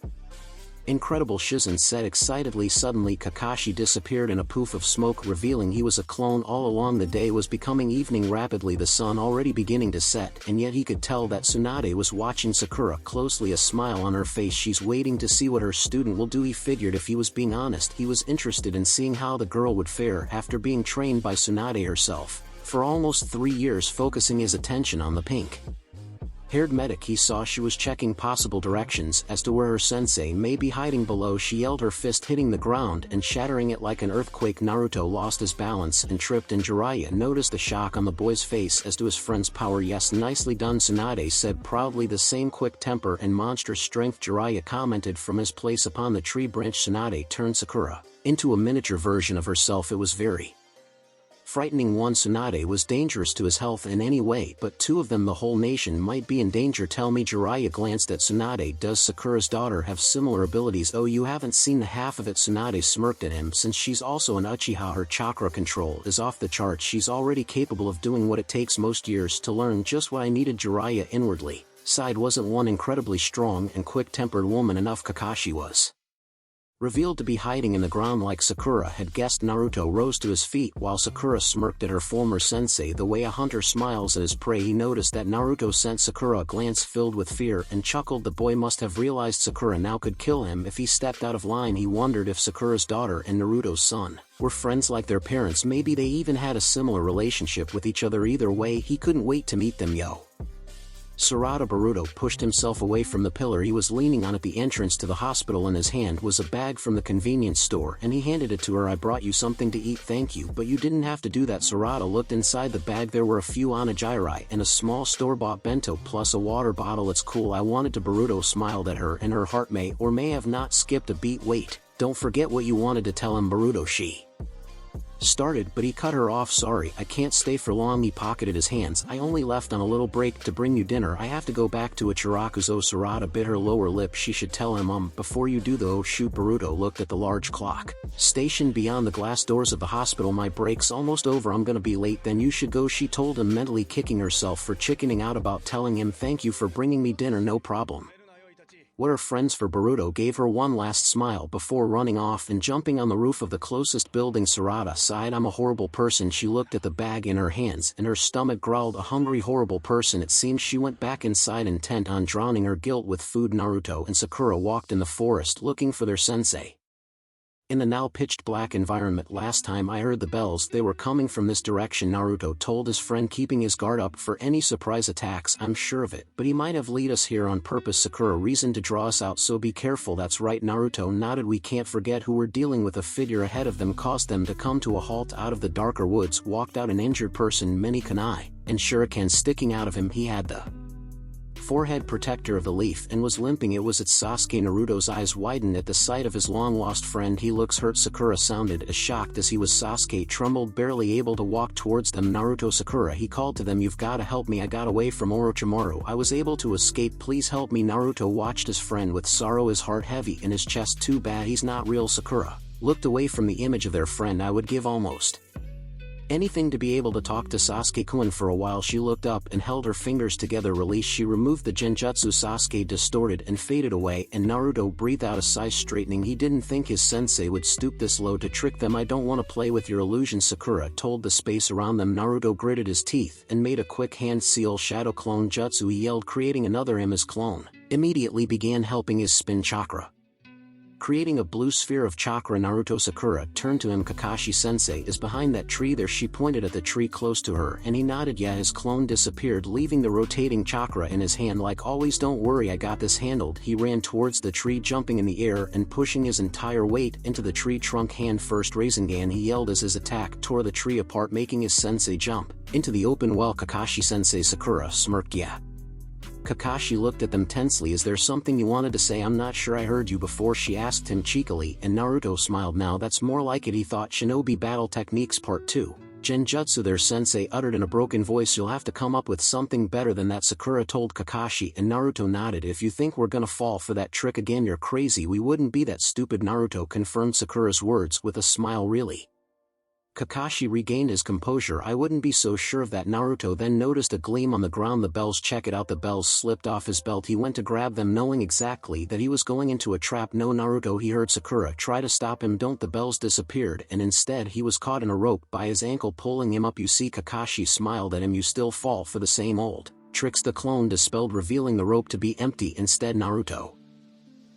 Incredible, Shizen said excitedly. Suddenly Kakashi disappeared in a poof of smoke, revealing he was a clone all along. The day was becoming evening rapidly, the sun already beginning to set, and yet he could tell that Tsunade was watching Sakura closely, a smile on her face. She's waiting to see what her student will do. He figured if he was being honest, he was interested in seeing how the girl would fare after being trained by Tsunade herself for almost 3 years, focusing his attention on the pink-haired medic. He saw she was checking possible directions as to where her sensei may be hiding below. She yelled, her fist hitting the ground and shattering it like an earthquake. Naruto lost his balance and tripped, and Jiraiya noticed the shock on the boy's face as to his friend's power. Yes, nicely done, Tsunade said proudly. The same quick temper and monstrous strength, Jiraiya commented from his place upon the tree branch. Tsunade turned Sakura into a miniature version of herself. It was very frightening. One, Tsunade was dangerous to his health in any way, but two of them, the whole nation might be in danger. Tell me. Jiraiya glanced at Tsunade. Does Sakura's daughter have similar abilities? Oh, you haven't seen the half of it. Tsunade smirked at him. Since she's also an Uchiha, her chakra control is off the charts. She's already capable of doing what it takes most years to learn. Just what I needed. Jiraiya inwardly sighed. Wasn't one incredibly strong and quick-tempered woman enough? Kakashi was revealed to be hiding in the ground like Sakura had guessed. Naruto rose to his feet while Sakura smirked at her former sensei the way a hunter smiles at his prey. He noticed that Naruto sent Sakura a glance filled with fear and chuckled. The boy must have realized Sakura now could kill him if he stepped out of line. He wondered if Sakura's daughter and Naruto's son were friends like their parents. Maybe they even had a similar relationship with each other. Either way, he couldn't wait to meet them. Yo, Sarada. Boruto pushed himself away from the pillar he was leaning on at the entrance to the hospital. In his hand was a bag from the convenience store, and he handed it to her. I brought you something to eat. Thank you, but you didn't have to do that. Sarada looked inside the bag. There were a few onigiri and a small store-bought bento plus a water bottle. It's cool. I wanted to. Boruto smiled at her, and her heart may or may have not skipped a beat. Wait, don't forget what you wanted to tell him, Boruto. She started, but he cut her off. "Sorry, I can't stay for long." He pocketed his hands. "I only left on a little break to bring you dinner. I have to go back to Ichirakuzo." Sarada bit her lower lip. She should tell him, before you do though. Shoot." Boruto looked at the large clock stationed beyond the glass doors of the hospital. "My break's almost over. I'm gonna be late." "Then you should go," she told him, mentally kicking herself for chickening out about telling him. "Thank you for bringing me dinner." "No problem. What are friends for?" Boruto gave her one last smile before running off and jumping on the roof of the closest building. Sarada sighed. "I'm a horrible person." She looked at the bag in her hands and her stomach growled. "A hungry horrible person." It seems she went back inside intent on drowning her guilt with food. Naruto and Sakura walked in the forest looking for their sensei. In the now pitched black environment. "Last time I heard the bells, they were coming from this direction," Naruto told his friend, keeping his guard up for any surprise attacks. "I'm sure of it, but he might have led us here on purpose." Sakura reasoned, "To draw us out, so be careful." "That's right." Naruto nodded. "We can't forget who we're dealing with." A figure ahead of them caused them to come to a halt. Out of the darker woods walked out an injured person, many kunai and shurikens sticking out of him. He had the forehead protector of the leaf and was limping. It was Sasuke. Naruto's eyes widened at the sight of his long-lost friend. "He looks hurt." Sakura sounded as shocked as he was. Sasuke trembled, barely able to walk towards them. "Naruto, Sakura," he called to them, "you've gotta help me. I got away from Orochimaru. I was able to escape. Please help me." Naruto watched his friend with sorrow, his heart heavy in his chest. "Too bad he's not real." Sakura looked away from the image of their friend. "I would give almost anything to be able to talk to Sasuke-kun." For a while she looked up and held her fingers together. Release. She removed the genjutsu. Sasuke distorted and faded away, and Naruto breathed out a sigh, straightening. He didn't think his sensei would stoop this low to trick them. "I don't want to play with your illusions," Sakura told the space around them. Naruto gritted his teeth and made a quick hand seal. "Shadow clone jutsu," he yelled, creating another his clone immediately began helping his spin chakra, creating a blue sphere of chakra. Naruto. Sakura turned to him. "Kakashi-sensei is behind that tree there." She pointed at the tree close to her and he nodded. "Yeah." His clone disappeared, leaving the rotating chakra in his hand. "Like always, don't worry, I got this handled." He ran towards the tree, jumping in the air and pushing his entire weight into the tree trunk. "Hand first, Rasengan," he yelled as his attack tore the tree apart, making his sensei jump into the open well. "Kakashi-sensei." Sakura smirked. "Yeah." Kakashi looked at them tensely. "Is there something you wanted to say?" "I'm not sure I heard you before," she asked him cheekily, and Naruto smiled. "Now that's more like it," he thought. "Shinobi Battle Techniques Part 2. Genjutsu." Their sensei uttered in a broken voice. "You'll have to come up with something better than that," Sakura told Kakashi, and Naruto nodded. "If you think we're gonna fall for that trick again, you're crazy. We wouldn't be that stupid." Naruto confirmed Sakura's words with a smile. "Really?" Kakashi regained his composure. "I wouldn't be so sure of that." Naruto then noticed a gleam on the ground. "The bells, check it out." The bells slipped off his belt. He went to grab them, knowing exactly that he was going into a trap. "No, Naruto," he heard Sakura try to stop him. "Don't." The bells disappeared and instead he was caught in a rope by his ankle, pulling him up. "You see?" Kakashi smiled at him. "You still fall for the same old tricks." The clone dispelled, revealing the rope to be empty. Instead, Naruto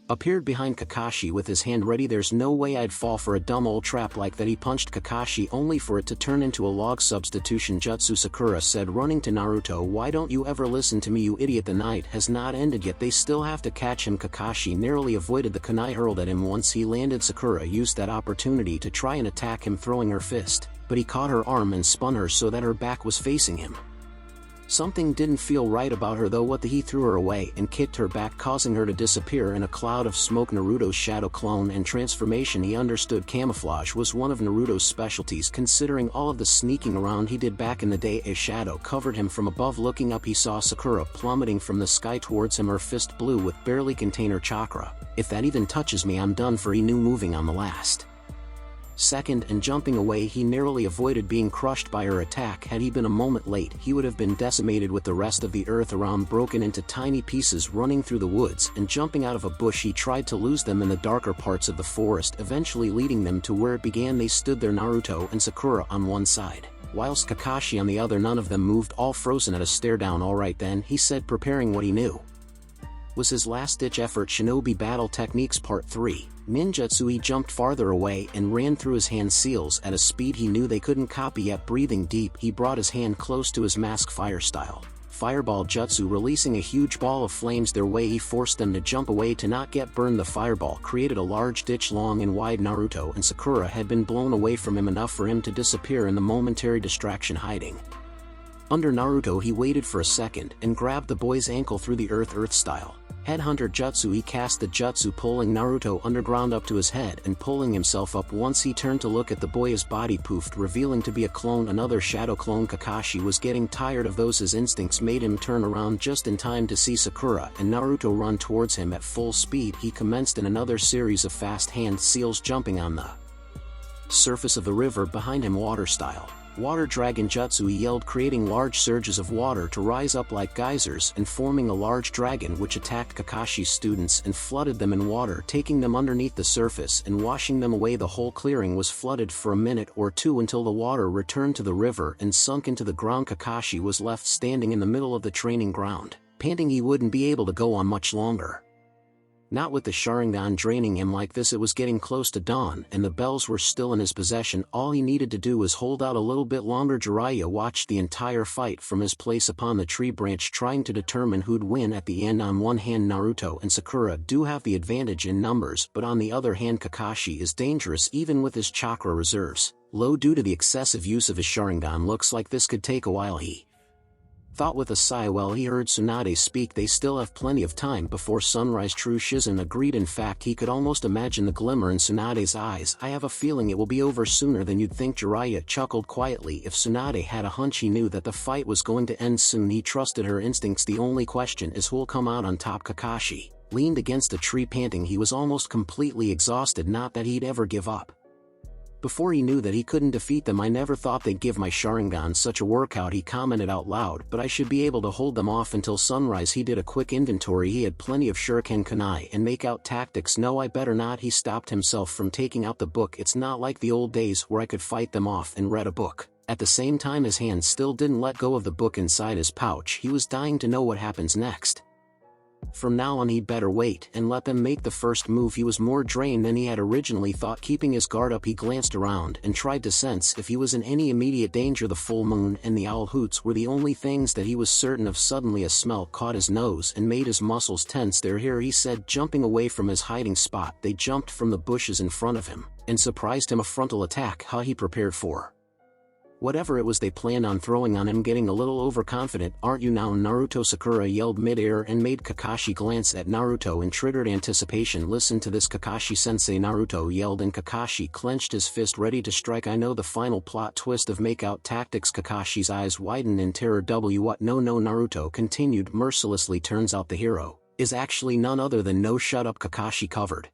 appeared behind Kakashi with his hand ready. "There's no way I'd fall for a dumb old trap like that." He punched Kakashi only for it to turn into a log substitution jutsu. Sakura said, running to Naruto, "Why don't you ever listen to me, you idiot? The night has not ended yet. They still have to catch him." Kakashi narrowly avoided the kunai hurled at him. Once he landed, Sakura used that opportunity to try and attack him, throwing her fist, but he caught her arm and spun her so that her back was facing him. Something didn't feel right about her though. He threw her away and kicked her back, causing her to disappear in a cloud of smoke. Naruto's shadow clone and transformation. He understood camouflage was one of Naruto's specialties, considering all of the sneaking around he did back in the day. A shadow covered him from above. Looking up, he saw Sakura plummeting from the sky towards him, her fist blue with barely contain her chakra. "If that even touches me, I'm done for," he knew, moving on the last second and jumping away. He narrowly avoided being crushed by her attack. Had he been a moment late, he would have been decimated, with the rest of the earth around broken into tiny pieces. Running through the woods and jumping out of a bush, he tried to lose them in the darker parts of the forest, eventually leading them to where it began. They stood there, Naruto and Sakura on one side, whilst Kakashi on the other. None of them moved, all frozen at a stare down. "All right then," he said, preparing what he knew was his last-ditch effort. Shinobi Battle Techniques Part 3. Ninjutsu. He jumped farther away and ran through his hand seals at a speed he knew they couldn't copy yet. Breathing deep, he brought his hand close to his mask. Fire style. Fireball jutsu. Releasing a huge ball of flames their way, he forced them to jump away to not get burned. The fireball created a large ditch long and wide. Naruto and Sakura had been blown away from him enough for him to disappear in the momentary distraction, hiding Under Naruto he waited for a second and grabbed the boy's ankle through the earth style. Headhunter Jutsu. He cast the jutsu pulling Naruto underground up to his head and pulling himself up. Once he turned to look at the boy, his body poofed, revealing to be a clone, another shadow clone. Kakashi was getting tired of those. His instincts made him turn around just in time to see Sakura and Naruto run towards him at full speed. He commenced in another series of fast hand seals, jumping on the surface of the river behind him water style. Water Dragon Jutsu. He yelled, creating large surges of water to rise up like geysers and forming a large dragon which attacked Kakashi's students and flooded them in water, taking them underneath the surface and washing them away. The whole clearing was flooded for a minute or two until the water returned to the river and sunk into the ground. Kakashi was left standing in the middle of the training ground, panting. He wouldn't be able to go on much longer. Not with the Sharingan draining him like this. It was getting close to dawn and the bells were still in his possession. All he needed to do was hold out a little bit longer. Jiraiya watched the entire fight from his place upon the tree branch, trying to determine who'd win at the end. On one hand, Naruto and Sakura do have the advantage in numbers, but on the other hand, Kakashi is dangerous even with his chakra reserves low due to the excessive use of his Sharingan. Looks like this could take a while, he thought with a sigh while he heard Tsunade speak. They still have plenty of time before sunrise. True, Shizen agreed. In fact, he could almost imagine the glimmer in Tsunade's eyes. I have a feeling it will be over sooner than you'd think. Jiraiya chuckled quietly. If Tsunade had a hunch, he knew that the fight was going to end soon. He trusted her instincts. The only question is who'll come out on top. Kakashi leaned against a tree panting. He was almost completely exhausted. Not that he'd ever give up before he knew that he couldn't defeat them. I never thought they'd give my Sharingan such a workout, he commented out loud, but I should be able to hold them off until sunrise. He did a quick inventory. He had plenty of shuriken, kunai, and make-out tactics. No, I better not. He stopped himself from taking out the book. It's not like the old days where I could fight them off and read a book. At the same time, his hand still didn't let go of the book inside his pouch. He was dying to know what happens next. From now on he'd better wait and let them make the first move. He was more drained than he had originally thought. Keeping his guard up, he glanced around and tried to sense if he was in any immediate danger. The full moon and the owl hoots were the only things that he was certain of. Suddenly a smell caught his nose and made his muscles tense. They're here, he said, jumping away from his hiding spot. They jumped from the bushes in front of him and surprised him. A frontal attack, how he prepared for whatever it was they planned on throwing on him. Getting a little overconfident, aren't you now? Naruto. Sakura yelled mid-air and made Kakashi glance at Naruto in triggered anticipation. Listen to this, Kakashi-sensei, Naruto yelled, and Kakashi clenched his fist ready to strike. I know the final plot twist of make-out tactics. Kakashi's eyes widened in terror. What? No, Naruto continued mercilessly. Turns out the hero is actually none other than no. Shut up, Kakashi covered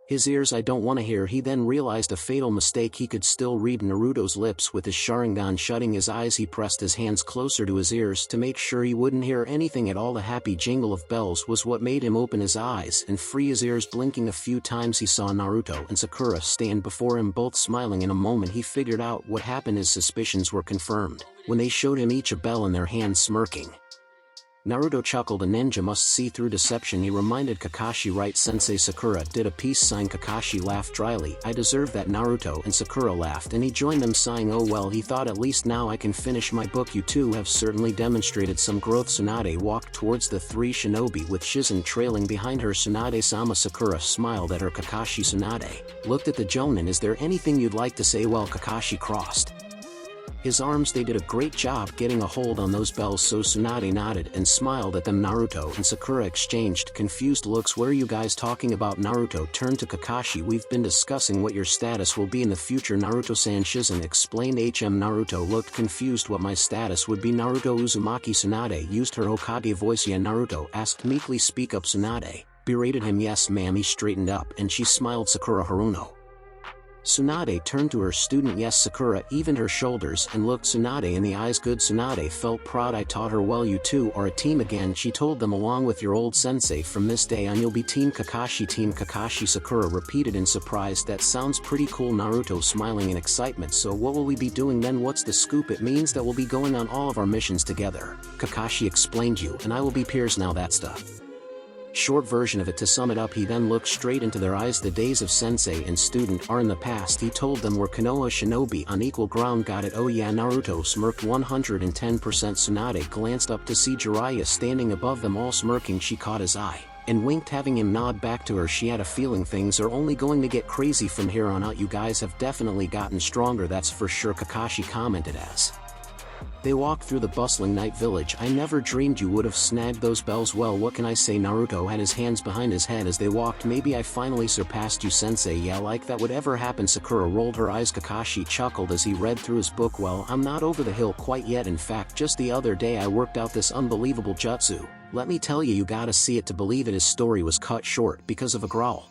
his ears. I don't want to hear. He then realized a fatal mistake. He could still read Naruto's lips with his Sharingan. Shutting his eyes, he pressed his hands closer to his ears to make sure he wouldn't hear anything at all. The happy jingle of bells was what made him open his eyes and free his ears. Blinking a few times, he saw Naruto and Sakura stand before him, both smiling. In a moment he figured out what happened. His suspicions were confirmed when they showed him each a bell in their hands, smirking. Naruto chuckled. A ninja must see through deception, he reminded Kakashi. Right, Sensei? Sakura did a peace sign. Kakashi laughed dryly. I deserve that. Naruto and Sakura laughed and he joined them, sighing. Oh well, he thought, at least now I can finish my book. You two have certainly demonstrated some growth. Tsunade walked towards the three shinobi with Shizen trailing behind her. Tsunade-sama. Sakura smiled at her. Kakashi. Tsunade looked at the Jonin. Is there anything you'd like to say? Well, Kakashi crossed his arms. They did a great job getting a hold on those bells. So Tsunade nodded and smiled at them. Naruto and Sakura exchanged confused looks. What are you guys talking about? Naruto turned to Kakashi. We've been discussing what your status will be in the future, Naruto-san. Shizen explained. Naruto looked confused. What my status would be? Naruto Uzumaki. Tsunade used her Hokage voice. Yeah, Naruto asked meekly. Speak up. Tsunade berated him. Yes ma'am. He straightened up and she smiled. Sakura. Haruno. Tsunade turned to her student. Yes. Sakura evened her shoulders and looked Tsunade in the eyes. Good. Tsunade felt proud. I taught her well. You two are a team again, she told them, along with your old sensei. From this day on you'll be Team Kakashi. Team Kakashi. Sakura repeated in surprise. That sounds pretty cool. Naruto smiling in excitement. So what will we be doing then? What's the scoop? It means that we'll be going on all of our missions together, Kakashi explained. You and I will be peers now. That's the short version of it. To sum it up, he then looked straight into their eyes. The days of sensei and student are in the past, he told them. We're Konoha shinobi on equal ground. Got it? Oh yeah. Naruto smirked. 110%. Tsunade glanced up to see Jiraiya standing above them, all smirking. She caught his eye and winked, having him nod back to her. She had a feeling things are only going to get crazy from here on out. You guys have definitely gotten stronger, that's for sure, Kakashi commented as They walked through the bustling night village. I never dreamed you would have snagged those bells. Well, what can I say? Naruto had his hands behind his head as they walked. Maybe I finally surpassed you, sensei. Yeah, like that would ever happen. Sakura rolled her eyes. Kakashi chuckled as he read through his book. Well, I'm not over the hill quite yet. In fact, just the other day I worked out this unbelievable jutsu. Let me tell you, you gotta see it to believe it. His story was cut short because of a growl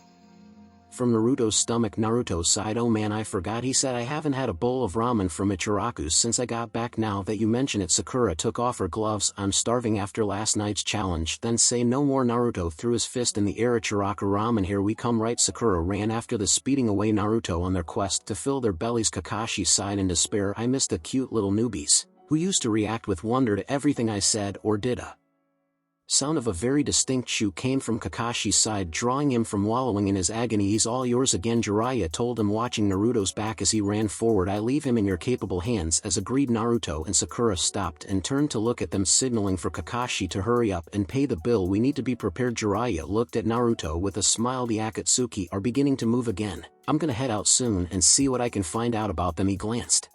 from Naruto's stomach. Naruto sighed. Oh man, I forgot. He said, I haven't had a bowl of ramen from Ichiraku's since I got back. Now that you mention it, Sakura took off her gloves. I'm starving after last night's challenge. Then say no more. Naruto threw his fist in the air. Ichiraku ramen, here we come. Right. Sakura ran after the speeding away Naruto on their quest to fill their bellies. Kakashi sighed in despair. I missed the cute little newbies who used to react with wonder to everything I said or did. A sound of a very distinct shoe came from Kakashi's side, drawing him from wallowing in his agony. He's all yours again, Jiraiya told him, watching Naruto's back as he ran forward. I leave him in your capable hands, as agreed. Naruto and Sakura stopped and turned to look at them, signaling for Kakashi to hurry up and pay the bill. We need to be prepared. Jiraiya looked at Naruto with a smile. The Akatsuki are beginning to move again. I'm gonna head out soon and see what I can find out about them. He glanced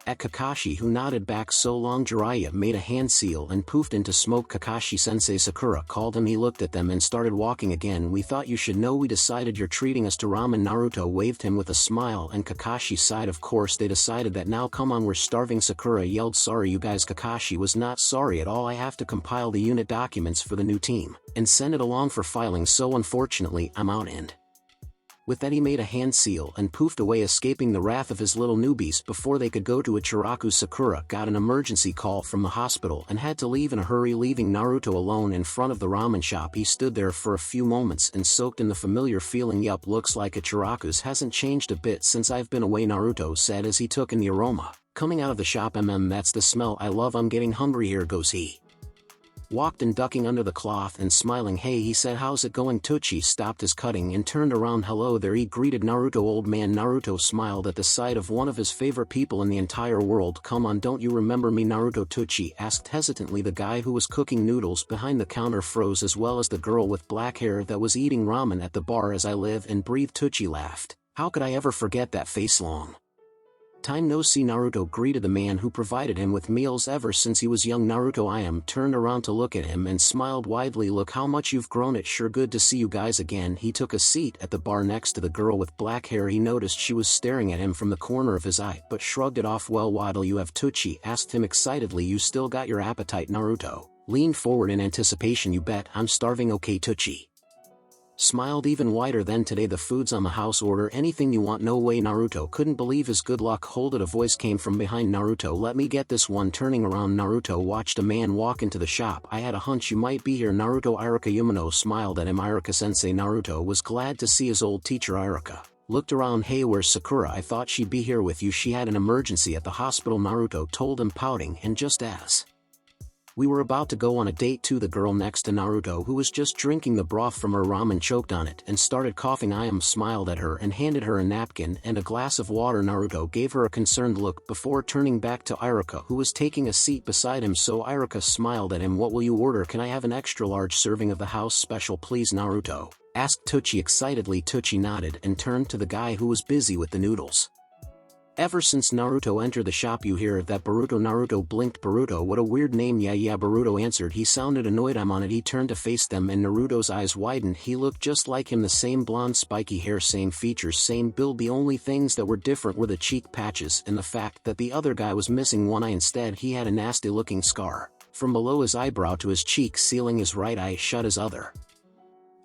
at Kakashi, who nodded back. So long. Jiraiya made a hand seal and poofed into smoke. Kakashi-sensei, Sakura called him. He looked at them and started walking again. We thought you should know. We decided you're treating us to ramen. Naruto waved him with a smile and Kakashi sighed. Of course they decided that. Now come on, we're starving. Sakura yelled, sorry you guys. Kakashi was not sorry at all. I have to compile the unit documents for the new team and send it along for filing, so unfortunately I'm out. And with that he made a hand seal and poofed away, escaping the wrath of his little newbies. Before they could go to Ichiraku, Sakura got an emergency call from the hospital and had to leave in a hurry, leaving Naruto alone in front of the ramen shop. He stood there for a few moments and soaked in the familiar feeling. Yup, looks like Ichiraku's hasn't changed a bit since I've been away, Naruto said as he took in the aroma coming out of the shop. That's the smell I love. I'm getting hungry. Here goes. He walked in, ducking under the cloth and smiling. Hey, he said, how's it going? Tucci stopped his cutting and turned around. Hello there, he greeted Naruto. Old man. Naruto smiled at the sight of one of his favorite people in the entire world. Come on, don't you remember me? Naruto. Tucci asked hesitantly. The guy who was cooking noodles behind the counter froze, as well as the girl with black hair that was eating ramen at the bar. As I live and breathe. Tucci laughed. How could I ever forget that face? Long time no see. Naruto greeted the man who provided him with meals ever since he was young. Naruto turned around to look at him and smiled widely. Look how much you've grown. It's sure good to see you guys again. He took a seat at the bar next to the girl with black hair. He noticed she was staring at him from the corner of his eye, but shrugged it off. Well, what'll you have? Tucci asked him excitedly. You still got your appetite? Naruto leaned forward in anticipation. You bet I'm starving. Okay. Tucci smiled even wider. Then today the food's on the house. Order anything you want. No way. Naruto couldn't believe his good luck. Hold it. A voice came from behind Naruto. Let me get this one. Turning around, Naruto watched a man walk into the shop. I had a hunch you might be here. Naruto. Iruka Umino smiled at him. Iruka-sensei. Naruto was glad to see his old teacher. Iruka looked around. Hey, where's Sakura? I thought she'd be here with you. She had an emergency at the hospital, Naruto told him, pouting. And just as we were about to go on a date too, the girl next to Naruto, who was just drinking the broth from her ramen, choked on it and started coughing. Smiled at her and handed her a napkin and a glass of water. Naruto gave her a concerned look before turning back to Iruka, who was taking a seat beside him. So Iruka smiled at him. What will you order? Can I have an extra large serving of the house special, please? Naruto asked Tucci excitedly. Tucci nodded and turned to the guy who was busy with the noodles. Ever since Naruto entered the shop, you hear of that Boruto? Naruto blinked. Boruto? What a weird name. Yeah, Boruto answered. He sounded annoyed. I'm on it. He turned to face them and Naruto's eyes widened. He looked just like him, the same blonde spiky hair, same features, same build. The only things that were different were the cheek patches and the fact that the other guy was missing one eye. Instead, he had a nasty looking scar from below his eyebrow to his cheek, sealing his right eye shut. His other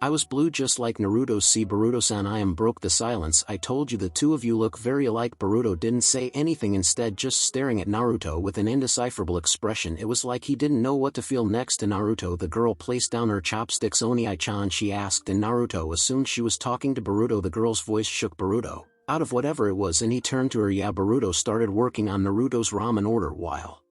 I was blue, just like Naruto. See, Boruto-san, broke the silence. I told you the two of you look very alike. Boruto didn't say anything, instead just staring at Naruto with an indecipherable expression. It was like he didn't know what to feel. Next to Naruto, the girl placed down her chopsticks. Oni-chan, she asked, and Naruto assumed she was talking to Boruto. The girl's voice shook Boruto out of whatever it was and he turned to her. Yeah, Boruto started working on Naruto's ramen order while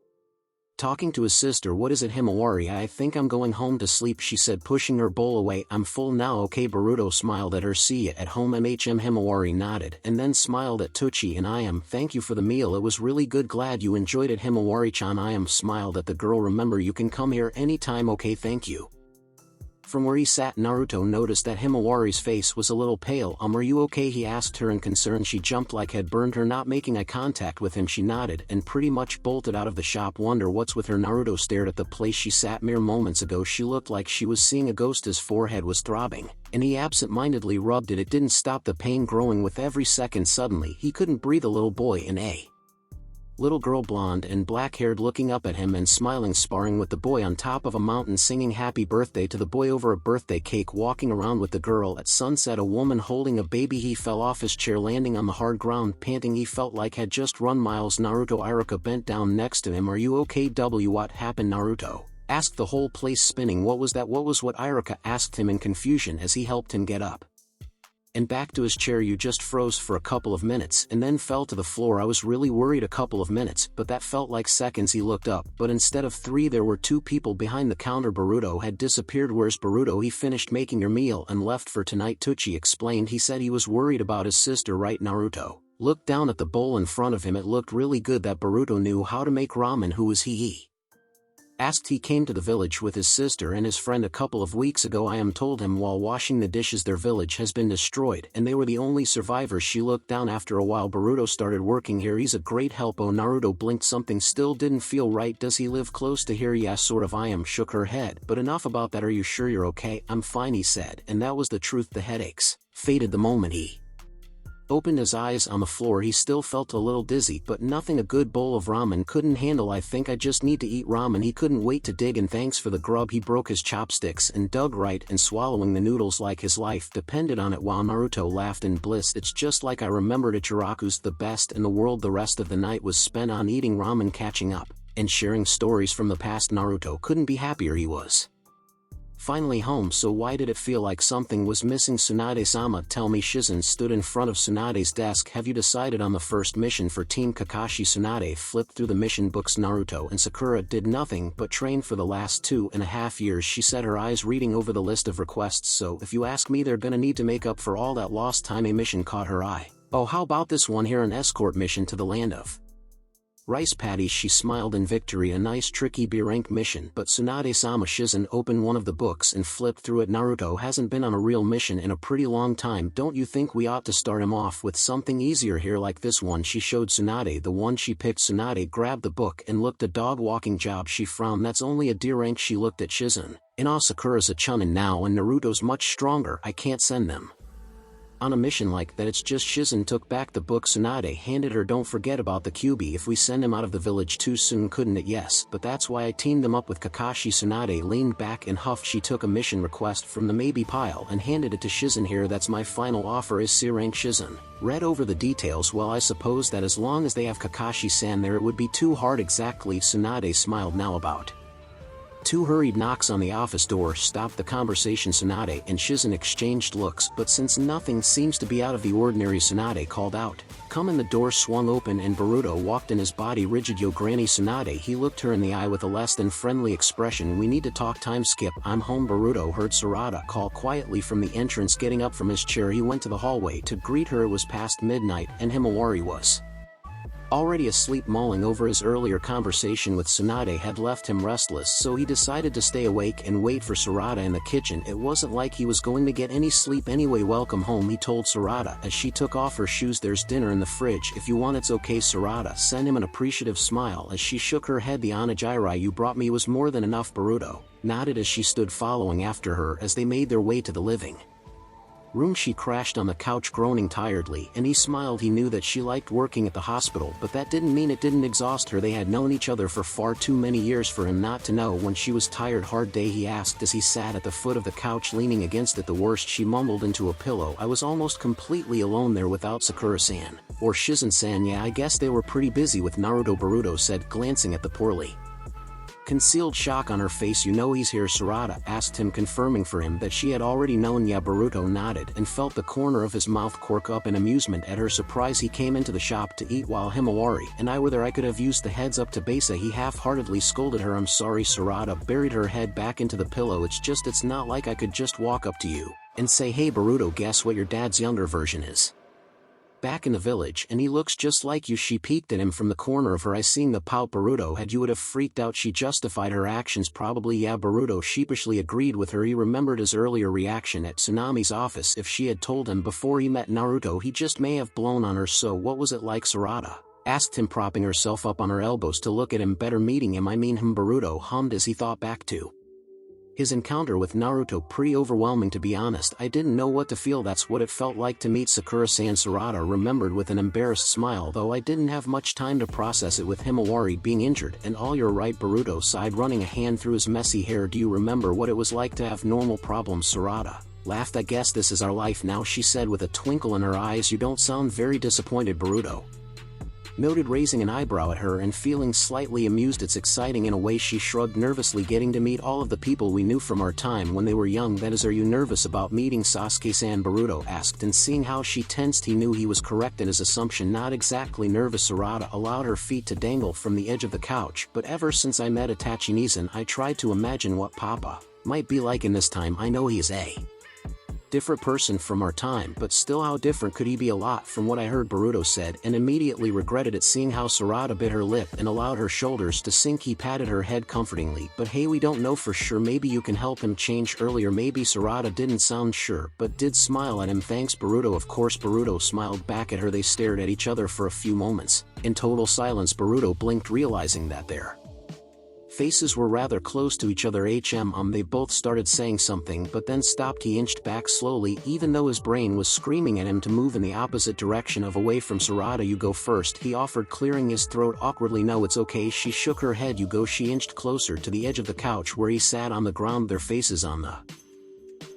talking to his sister. What is it, Himawari? I think I'm going home to sleep, she said, pushing her bowl away. I'm full now. Okay. Boruto smiled at her. See you at home. Himawari nodded and then smiled at Tucci and thank you for the meal. It was really good. Glad you enjoyed it, Himawari-chan. Smiled at the girl. Remember, you can come here anytime. Okay, thank you From where he sat, Naruto noticed that Himawari's face was a little pale. Are you okay?" he asked her in concern. She jumped like had burned her. Not making eye contact with him, she nodded and pretty much bolted out of the shop. "Wonder what's with her?" Naruto stared at the place she sat. Mere moments ago she looked like she was seeing a ghost. His forehead was throbbing, and he absent-mindedly rubbed it. It didn't stop the pain growing with every second. Suddenly he couldn't breathe. A little boy and a little girl, blonde and black-haired, looking up at him and smiling, sparring with the boy on top of a mountain, singing happy birthday to the boy over a birthday cake, walking around with the girl. At sunset, a woman holding a baby. He fell off his chair, landing on the hard ground, panting. He felt like had just run miles. Naruto. Iruka bent down next to him. "Are you okay?" "What happened?" Naruto asked, the whole place spinning. "What was that?" What Iruka asked him in confusion as he helped him get up and back to his chair. "You just froze for a couple of minutes and then fell to the floor. I was really worried." "A couple of minutes, but that felt like seconds." He looked up, but instead of 3 there were 2 people behind the counter. Boruto had disappeared. "Where's Boruto?" "He finished making your meal and left for tonight," Teuchi explained. "He said he was worried about his sister." "Right." Naruto looked down at the bowl in front of him. It looked really good. That Boruto knew how to make ramen. "Who was he?" He asked. "He came to the village with his sister and his friend a couple of weeks ago. I am told him while washing the dishes. Their village has been destroyed and they were the only survivors." She looked down. "After a while Boruto started working here. He's a great help." "Oh." Naruto blinked. Something still didn't feel right. "Does he live close to here?" "Yes, sort of." I am shook her head. "But enough about that. Are you sure you're okay?" "I'm fine," he said, and that was the truth. The headaches faded the moment he opened his eyes. On the floor he still felt a little dizzy, but nothing a good bowl of ramen couldn't handle. "I think I just need to eat ramen." He couldn't wait to dig, and thanks for the grub. He broke his chopsticks and dug right and swallowing the noodles like his life depended on it. While Naruto laughed in bliss. "It's just like I remembered it. Ichiraku's the best in the world." The rest of the night was spent on eating ramen, catching up, and sharing stories from the past. Naruto couldn't be happier. He was finally home. "So why did it feel like something was missing?" "Tsunade-sama, tell me." Shizen stood in front of Tsunade's desk. "Have you decided on the first mission for Team Kakashi?" Tsunade flipped through the mission books. "Naruto and Sakura did nothing but train for the last 2.5 years," she said, her eyes reading over the list of requests. "So if you ask me, they're gonna need to make up for all that lost time." A mission caught her eye. "Oh, how about this one here, an escort mission to the land of rice patties." She smiled in victory. "A nice tricky B-rank mission." "But Tsunade-sama." Shizen opened one of the books and flipped through it. "Naruto hasn't been on a real mission in a pretty long time. Don't you think we ought to start him off with something easier here, like this one?" She showed Tsunade the one she picked. Tsunade grabbed the book and looked. "A dog walking job." She frowned. "That's only a D rank." She looked at Shizen. Sakura's a chunin now and Naruto's much stronger. I can't send them on a mission like that. It's just." Shizen took back the book Tsunade handed her. "Don't forget about the Kyuubi. If we send him out of the village too soon, couldn't it?" "Yes, but that's why I teamed them up with Kakashi." Tsunade leaned back and huffed. She took a mission request from the maybe pile and handed it to Shizen. "Here, that's my final offer. Is C rank." Shizen read over the details. "Well, I suppose that as long as they have Kakashi-san there, it would be too hard." "Exactly." Tsunade smiled. "Now about 2 hurried knocks on the office door stopped the conversation. Tsunade and Shizen exchanged looks, but since nothing seems to be out of the ordinary, Tsunade called out, "Come in." The door swung open and Boruto walked in, his body rigid. "Yo, Granny." Tsunade he looked her in the eye with a less than friendly expression. "We need to talk." "Time skip." "I'm home." Boruto heard Sarada call quietly from the entrance. Getting up from his chair he went to the hallway to greet her. It was past midnight and Himawari was already asleep. Mulling over his earlier conversation with Tsunade had left him restless, so he decided to stay awake and wait for Sarada in the kitchen. It wasn't like he was going to get any sleep anyway. "Welcome home," he told Sarada as she took off her shoes. "There's dinner in the fridge if you want." "It's okay." Sarada sent him an appreciative smile as she shook her head. "The onigiri you brought me was more than enough." Boruto nodded as she stood following after her as they made their way to the living room. She crashed on the couch groaning tiredly, and he smiled. He knew that she liked working at the hospital, but that didn't mean it didn't exhaust her. They had known each other for far too many years for him not to know when she was tired. "Hard day?" he asked as he sat at the foot of the couch leaning against it. "The worst," she mumbled into a pillow. "I was almost completely alone there without Sakura-san or Shizen-san." "Yeah, I guess they were pretty busy with Naruto," Boruto said, glancing at the poorly concealed shock on her face. "You know he's here?" Sarada asked him, confirming for him that she had already known. "Yeah." Boruto nodded and felt the corner of his mouth cork up in amusement at her surprise. "He came into the shop to eat while Himawari and I were there. I could have used the heads up to Besa." He half-heartedly scolded her. "I'm sorry." Sarada buried her head back into the pillow. It's not like I could just walk up to you and say, "Hey Boruto, guess what your dad's younger version is?" back in the village, and he looks just like you. She peeked at him from the corner of her eye, seeing the pout. Boruto had you would have freaked out. She justified her actions. Probably, yeah. Boruto sheepishly agreed with her. He remembered his earlier reaction at Tsunami's office. If she had told him before he met Naruto, he just may have blown on her. So what was it like? Sarada asked him, propping herself up on her elbows to look at him better. Meeting him, I mean him, Boruto hummed as he thought back to his encounter with Naruto. Pretty overwhelming, to be honest. I didn't know what to feel. That's what it felt like to meet Sakura-san. Sarada remembered with an embarrassed smile, though I didn't have much time to process it with Himawari being injured and all. You're right, Boruto sighed, running a hand through his messy hair. Do you remember what it was like to have normal problems? Sarada laughed. I guess this is our life now, she said with a twinkle in her eyes. You don't sound very disappointed, Boruto noted, raising an eyebrow at her and feeling slightly amused. It's exciting in a way, she shrugged nervously. Getting to meet all of the people we knew from our time when they were young, that is. Are you nervous about meeting Sasuke-san? Boruto asked, and seeing how she tensed, he knew he was correct in his assumption. Not exactly nervous. Sarada allowed her feet to dangle from the edge of the couch. But ever since I met Itachi-san, I tried to imagine what Papa might be like in this time. I know he is a different person from our time, but still, how different could he be? A lot from what I heard, Boruto said, and immediately regretted it, seeing how Sarada bit her lip and allowed her shoulders to sink. He patted her head comfortingly. But hey, we don't know for sure. Maybe you can help him change earlier. Maybe. Sarada didn't sound sure, but did smile at him. Thanks, Boruto. Of course. Boruto smiled back at her. They stared at each other for a few moments in total silence. Boruto blinked, realizing that their faces were rather close to each other. They both started saying something, but then stopped. He inched back slowly, even though his brain was screaming at him to move in the opposite direction of away from Sarada. You go first, he offered, clearing his throat awkwardly. No, it's okay, she shook her head. You go. She inched closer to the edge of the couch where he sat on the ground, their faces on the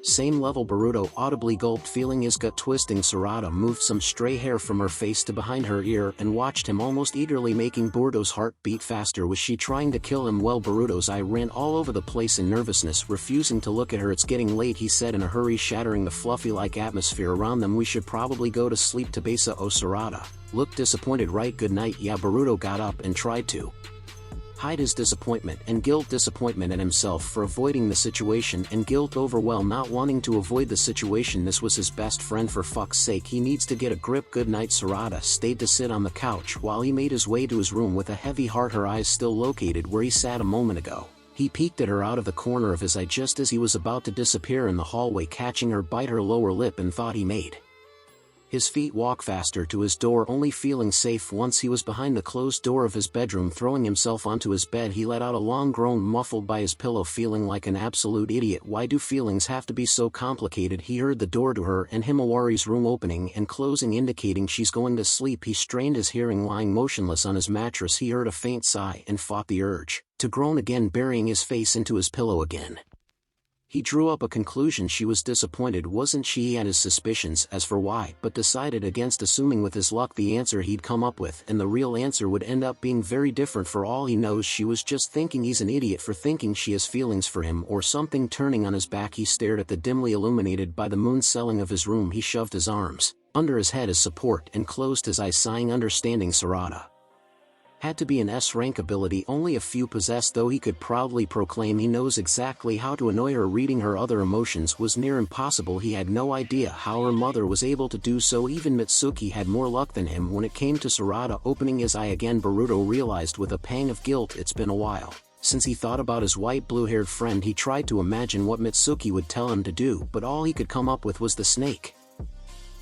same level. Boruto audibly gulped, feeling his gut twisting. Sarada moved some stray hair from her face to behind her ear and watched him almost eagerly, making Boruto's heart beat faster. Was she trying to kill him? Well, Boruto's eye ran all over the place in nervousness, refusing to look at her. It's getting late, he said in a hurry, shattering the fluffy-like atmosphere around them. We should probably go to sleep. Tabesa. Oh, Sarada looked disappointed. Right, good night. Yeah. Boruto got up and tried to hide his disappointment and guilt. Disappointment at himself for avoiding the situation, and guilt over, well, not wanting to avoid the situation. This was his best friend, for fuck's sake, he needs to get a grip. Good night. Sarada stayed to sit on the couch while he made his way to his room with a heavy heart, her eyes still located where he sat a moment ago. He peeked at her out of the corner of his eye just as he was about to disappear in the hallway, catching her bite her lower lip, and thought he made his feet walk faster to his door, only feeling safe once he was behind the closed door of his bedroom. Throwing himself onto his bed, he let out a long groan, muffled by his pillow, feeling like an absolute idiot. Why do feelings have to be so complicated? He heard the door to her and Himawari's room opening and closing, indicating she's going to sleep. He strained his hearing. Lying motionless on his mattress, he heard a faint sigh and fought the urge to groan again, burying his face into his pillow again. He drew up a conclusion. She was disappointed, wasn't she? He had his suspicions as for why, but decided against assuming with his luck the answer he'd come up with, and the real answer would end up being very different. For all he knows, she was just thinking he's an idiot for thinking she has feelings for him or something. Turning on his back, he stared at the dimly illuminated by the moon ceiling of his room. He shoved his arms under his head as support and closed his eyes, sighing, understanding Sarada had to be an S-rank ability only a few possessed, though he could proudly proclaim he knows exactly how to annoy her. Reading her other emotions was near impossible. He had no idea how her mother was able to do so. Even Mitsuki had more luck than him when it came to Sarada. Opening his eye again, Boruto realized with a pang of guilt it's been a while since he thought about his white blue-haired friend. He tried to imagine what Mitsuki would tell him to do, but all he could come up with was the snake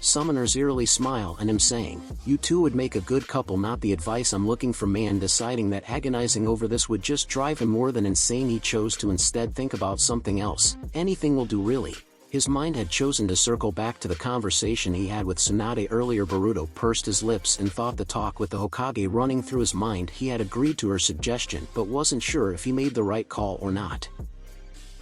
summoner's eerily smile and him saying, "You two would make a good couple, not the advice I'm looking for." Man, deciding that agonizing over this would just drive him more than insane, he chose to instead think about something else. Anything will do, really. His mind had chosen to circle back to the conversation he had with Tsunade earlier. Boruto pursed his lips and thought the talk with the Hokage running through his mind. He had agreed to her suggestion, but wasn't sure if he made the right call or not.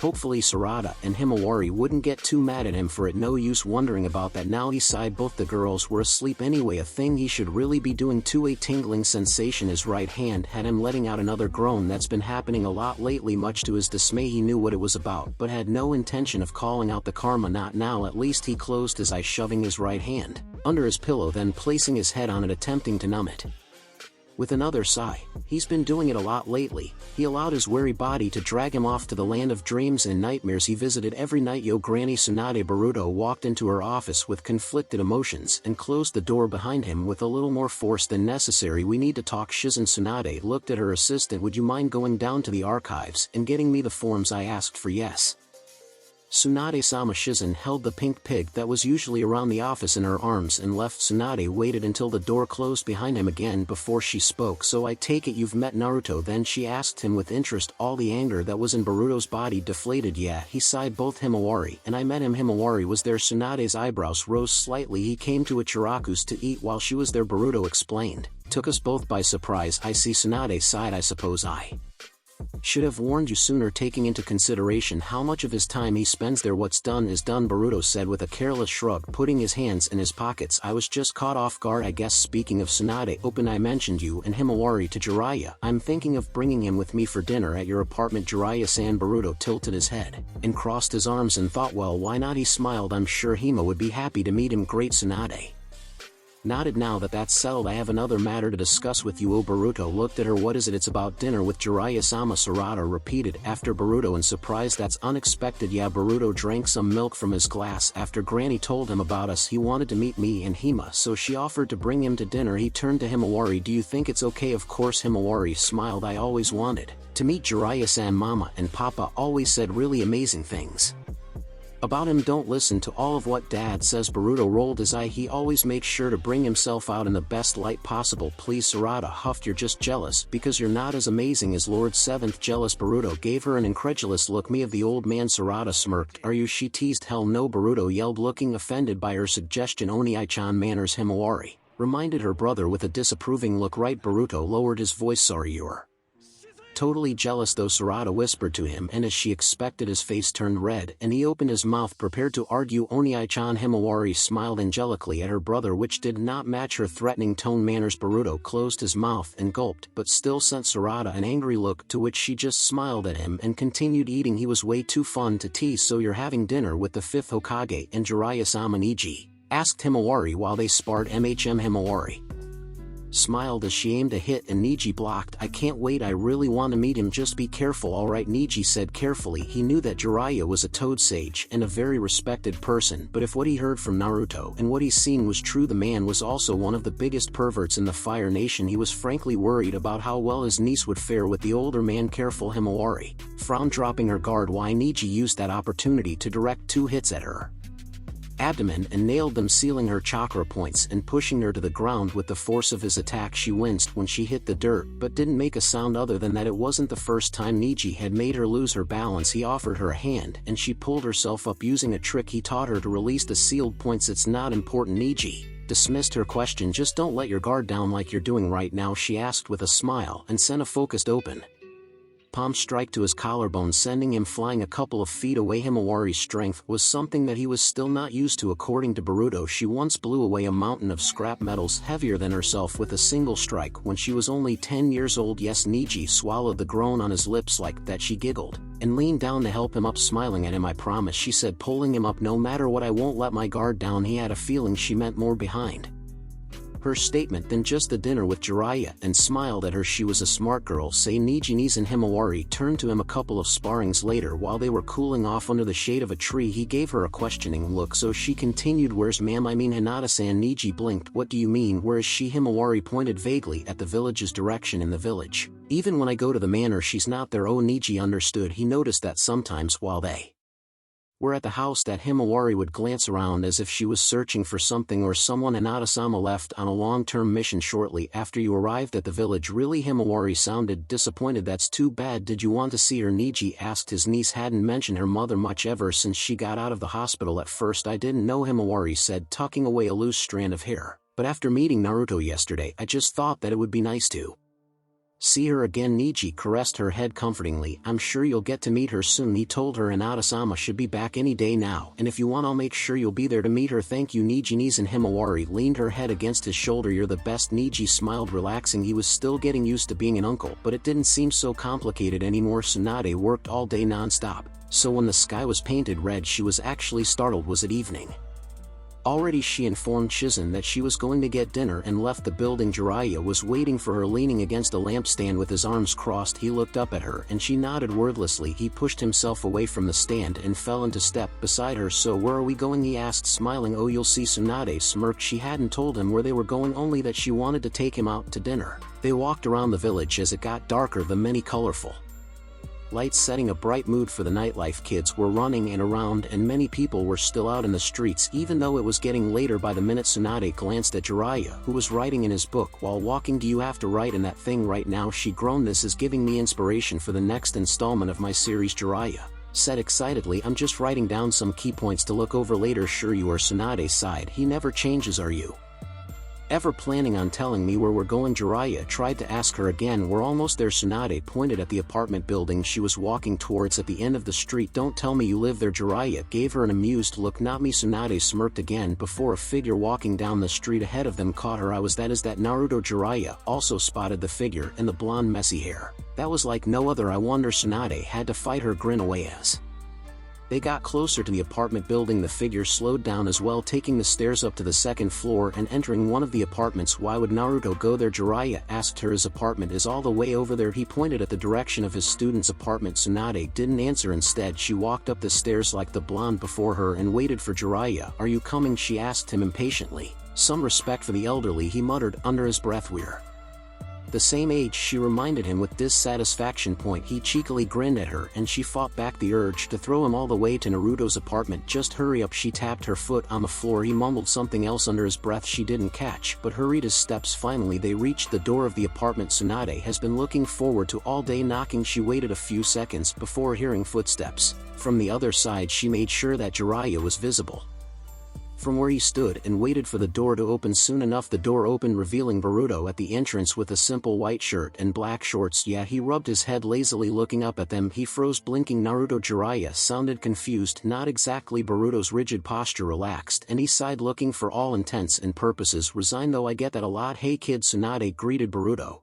Hopefully Sarada and Himawari wouldn't get too mad at him for it. No use wondering about that now. He sighed. Both the girls were asleep anyway, a thing he should really be doing too. A tingling sensation his right hand had him letting out another groan. That's been happening a lot lately. Much to his dismay, he knew what it was about, but had no intention of calling out the karma. Not now, at least. He closed his eyes, shoving his right hand under his pillow, then placing his head on it, attempting to numb it. With another sigh, he's been doing it a lot lately. He allowed his weary body to drag him off to the land of dreams and nightmares he visited every night. Granny Tsunade Boruto walked into her office with conflicted emotions and closed the door behind him with a little more force than necessary. We need to talk. Shizen Tsunade looked at her assistant. Would you mind going down to the archives and getting me the forms I asked for? Yes. Tsunade-sama. Shizen held the pink pig that was usually around the office in her arms and left. Tsunade waited until the door closed behind him again before she spoke. So I take it you've met Naruto then? She asked him with interest. All the anger that was in Boruto's body deflated. Yeah, he sighed. Both Himawari and I met him. Himawari was there. Tsunade's eyebrows rose slightly. He came to Ichiraku's to eat while she was there, Boruto explained. Took us both by surprise. I see. Tsunade sighed. I suppose I should have warned you sooner, taking into consideration how much of his time he spends there. What's done is done, Boruto said with a careless shrug, putting his hands in his pockets. I was just caught off guard, I guess. Speaking of Tsunade, I mentioned you and Himawari to Jiraiya. I'm thinking of bringing him with me for dinner at your apartment. Jiraiya-san. Boruto tilted his head and crossed his arms and thought, well, why not? He smiled. I'm sure Hima would be happy to meet him. Great. Tsunade nodded. Now that that's settled, I have another matter to discuss with you. Boruto looked at her. What is it? It's about dinner with Jiraiya-sama. Sarada repeated after Boruto in surprise. That's unexpected. Yeah. Boruto drank some milk from his glass. After Granny told him about us, he wanted to meet me and Hima, so she offered to bring him to dinner. He turned to Himawari. Do you think it's okay? Of course. Himawari smiled. I always wanted to meet Jiraiya-san. Mama and Papa always said really amazing things about him. Don't listen to all of what Dad says. Boruto rolled his eye. He always makes sure to bring himself out in the best light possible. Please. Sarada huffed. You're just jealous because you're not as amazing as Lord Seventh. Jealous. Boruto gave her an incredulous look. Me of the old man. Sarada smirked. Are you? She teased. Hell no, Boruto yelled, looking offended by her suggestion. Oni-chan manners. Himawari reminded her brother with a disapproving look. Right. Boruto lowered his voice. Sorry, you're totally jealous though, Sarada whispered to him, and as she expected his face turned red and he opened his mouth prepared to argue. Oni-chan. Himawari smiled angelically at her brother, which did not match her threatening tone. Manners. Boruto closed his mouth and gulped, but still sent Sarada an angry look, to which she just smiled at him and continued eating. He was way too fun to tease. So you're having dinner with the 5th Hokage and Jiraiya-sama? Niji asked Himawari while they sparred. Himawari smiled as she aimed a hit and Niji blocked. I can't wait, I really want to meet him. Just be careful. Alright, Niji said carefully. He knew that Jiraiya was a toad sage and a very respected person, but if what he heard from Naruto and what he's seen was true, the man was also one of the biggest perverts in the Fire Nation. He was frankly worried about how well his niece would fare with the older man. Careful. Himawari frowned, dropping her guard. Why? Niji used that opportunity to direct 2 hits at her abdomen and nailed them, sealing her chakra points and pushing her to the ground with the force of his attack. She winced when she hit the dirt, but didn't make a sound other than that. It wasn't the first time Niji had made her lose her balance. He offered her a hand and she pulled herself up using a trick he taught her to release the sealed points. It's not important. Niji dismissed her question. Just don't let your guard down like you're doing right now, she asked with a smile and sent a focused open palm strike to his collarbone, sending him flying a couple of feet away. Himawari's strength was something that he was still not used to. According to Boruto, she once blew away a mountain of scrap metals heavier than herself with a single strike when she was only 10 years old. Yes. Niji swallowed the groan on his lips. Like that, she giggled and leaned down to help him up, smiling at him. I promise, she said, pulling him up. No matter what, I won't let my guard down. He had a feeling she meant more behind her statement than just the dinner with Jiraiya, and smiled at her. She was a smart girl, say Nijini's. And Himawari turned to him a couple of sparrings later while they were cooling off under the shade of a tree. He gave her a questioning look, so she continued, where's ma'am? I mean Hinata-san. Niji blinked. What do you mean, where is she? Himawari pointed vaguely at the village's direction. In the village. Even when I go to the manor, she's not there. Oh, Niji understood. He noticed that sometimes while they were at the house that Himawari would glance around as if she was searching for something or someone. Hinata-sama left on a long-term mission shortly after you arrived at the village. Really? Himawari sounded disappointed. That's too bad. Did you want to see her? Niji asked. His niece hadn't mentioned her mother much ever since she got out of the hospital. At first I didn't know, Himawari said, tucking away a loose strand of hair, but after meeting Naruto yesterday, I just thought that it would be nice to see her again. Niji caressed her head comfortingly. I'm sure you'll get to meet her soon, he told her. Hinata-sama should be back any day now, and if you want, I'll make sure you'll be there to meet her. Thank you, Niji. And Himawari leaned her head against his shoulder. You're the best. Niji smiled, relaxing. He was still getting used to being an uncle, but it didn't seem so complicated anymore. Tsunade worked all day non-stop, so when the sky was painted red she was actually startled. Was it evening Already she informed Shizen that she was going to get dinner and left the building. Jiraiya was waiting for her leaning against a lampstand with his arms crossed. He looked up at her and she nodded wordlessly. He pushed himself away from the stand and fell into step beside her. So where are we going? He asked, smiling. Oh, you'll see. Tsunade smirked. She hadn't told him where they were going, only that she wanted to take him out to dinner. They walked around the village. As it got darker, the many colorful lights setting a bright mood for the nightlife. Kids were running and around and many people were still out in the streets even though it was getting later by the minute. Tsunade glanced at Jiraiya, who was writing in his book while walking. Do you have to write in that thing right now? She groaned. This is giving me inspiration for the next installment of my series, Jiraiya said excitedly. I'm just writing down some key points to look over later. Sure you are. Tsunade sighed. He never changes. Are you ever planning on telling me where we're going? Jiraiya tried to ask her again. We're almost there. Tsunade pointed at the apartment building she was walking towards at the end of the street. Don't tell me you live there. Jiraiya gave her an amused look. Not me. Tsunade smirked again before a figure walking down the street ahead of them caught her eye. Was that? Is that Naruto? Jiraiya also spotted the figure and the blonde messy hair. That was like no other. I wonder. Tsunade had to fight her grin away as they got closer to the apartment building. The figure slowed down as well, taking the stairs up to the second floor and entering one of the apartments. Why would Naruto go there? Jiraiya asked her. His apartment is all the way over there. He pointed at the direction of his student's apartment. Tsunade didn't answer. Instead, she walked up the stairs like the blonde before her and waited for Jiraiya. Are you coming? She asked him impatiently. Some respect for the elderly, he muttered under his breath. We're the same age, she reminded him with dissatisfaction. He cheekily grinned at her and she fought back the urge to throw him all the way to Naruto's apartment. Just hurry up. She tapped her foot on the floor. He mumbled something else under his breath she didn't catch, but hurried his steps. Finally they reached the door of the apartment Tsunade has been looking forward to all day. Knocking. She waited a few seconds before hearing footsteps from the other side. She made sure that Jiraiya was visible from where he stood and waited for the door to open. Soon enough the door opened, revealing Boruto at the entrance with a simple white shirt and black shorts. Yeah, he rubbed his head lazily looking up at them. He froze, blinking. Naruto. Jiraiya sounded confused. Not exactly. Boruto's rigid posture relaxed and he sighed, looking for all intents and purposes resigned. Though I get that a lot. Hey kid, Tsunade greeted Boruto.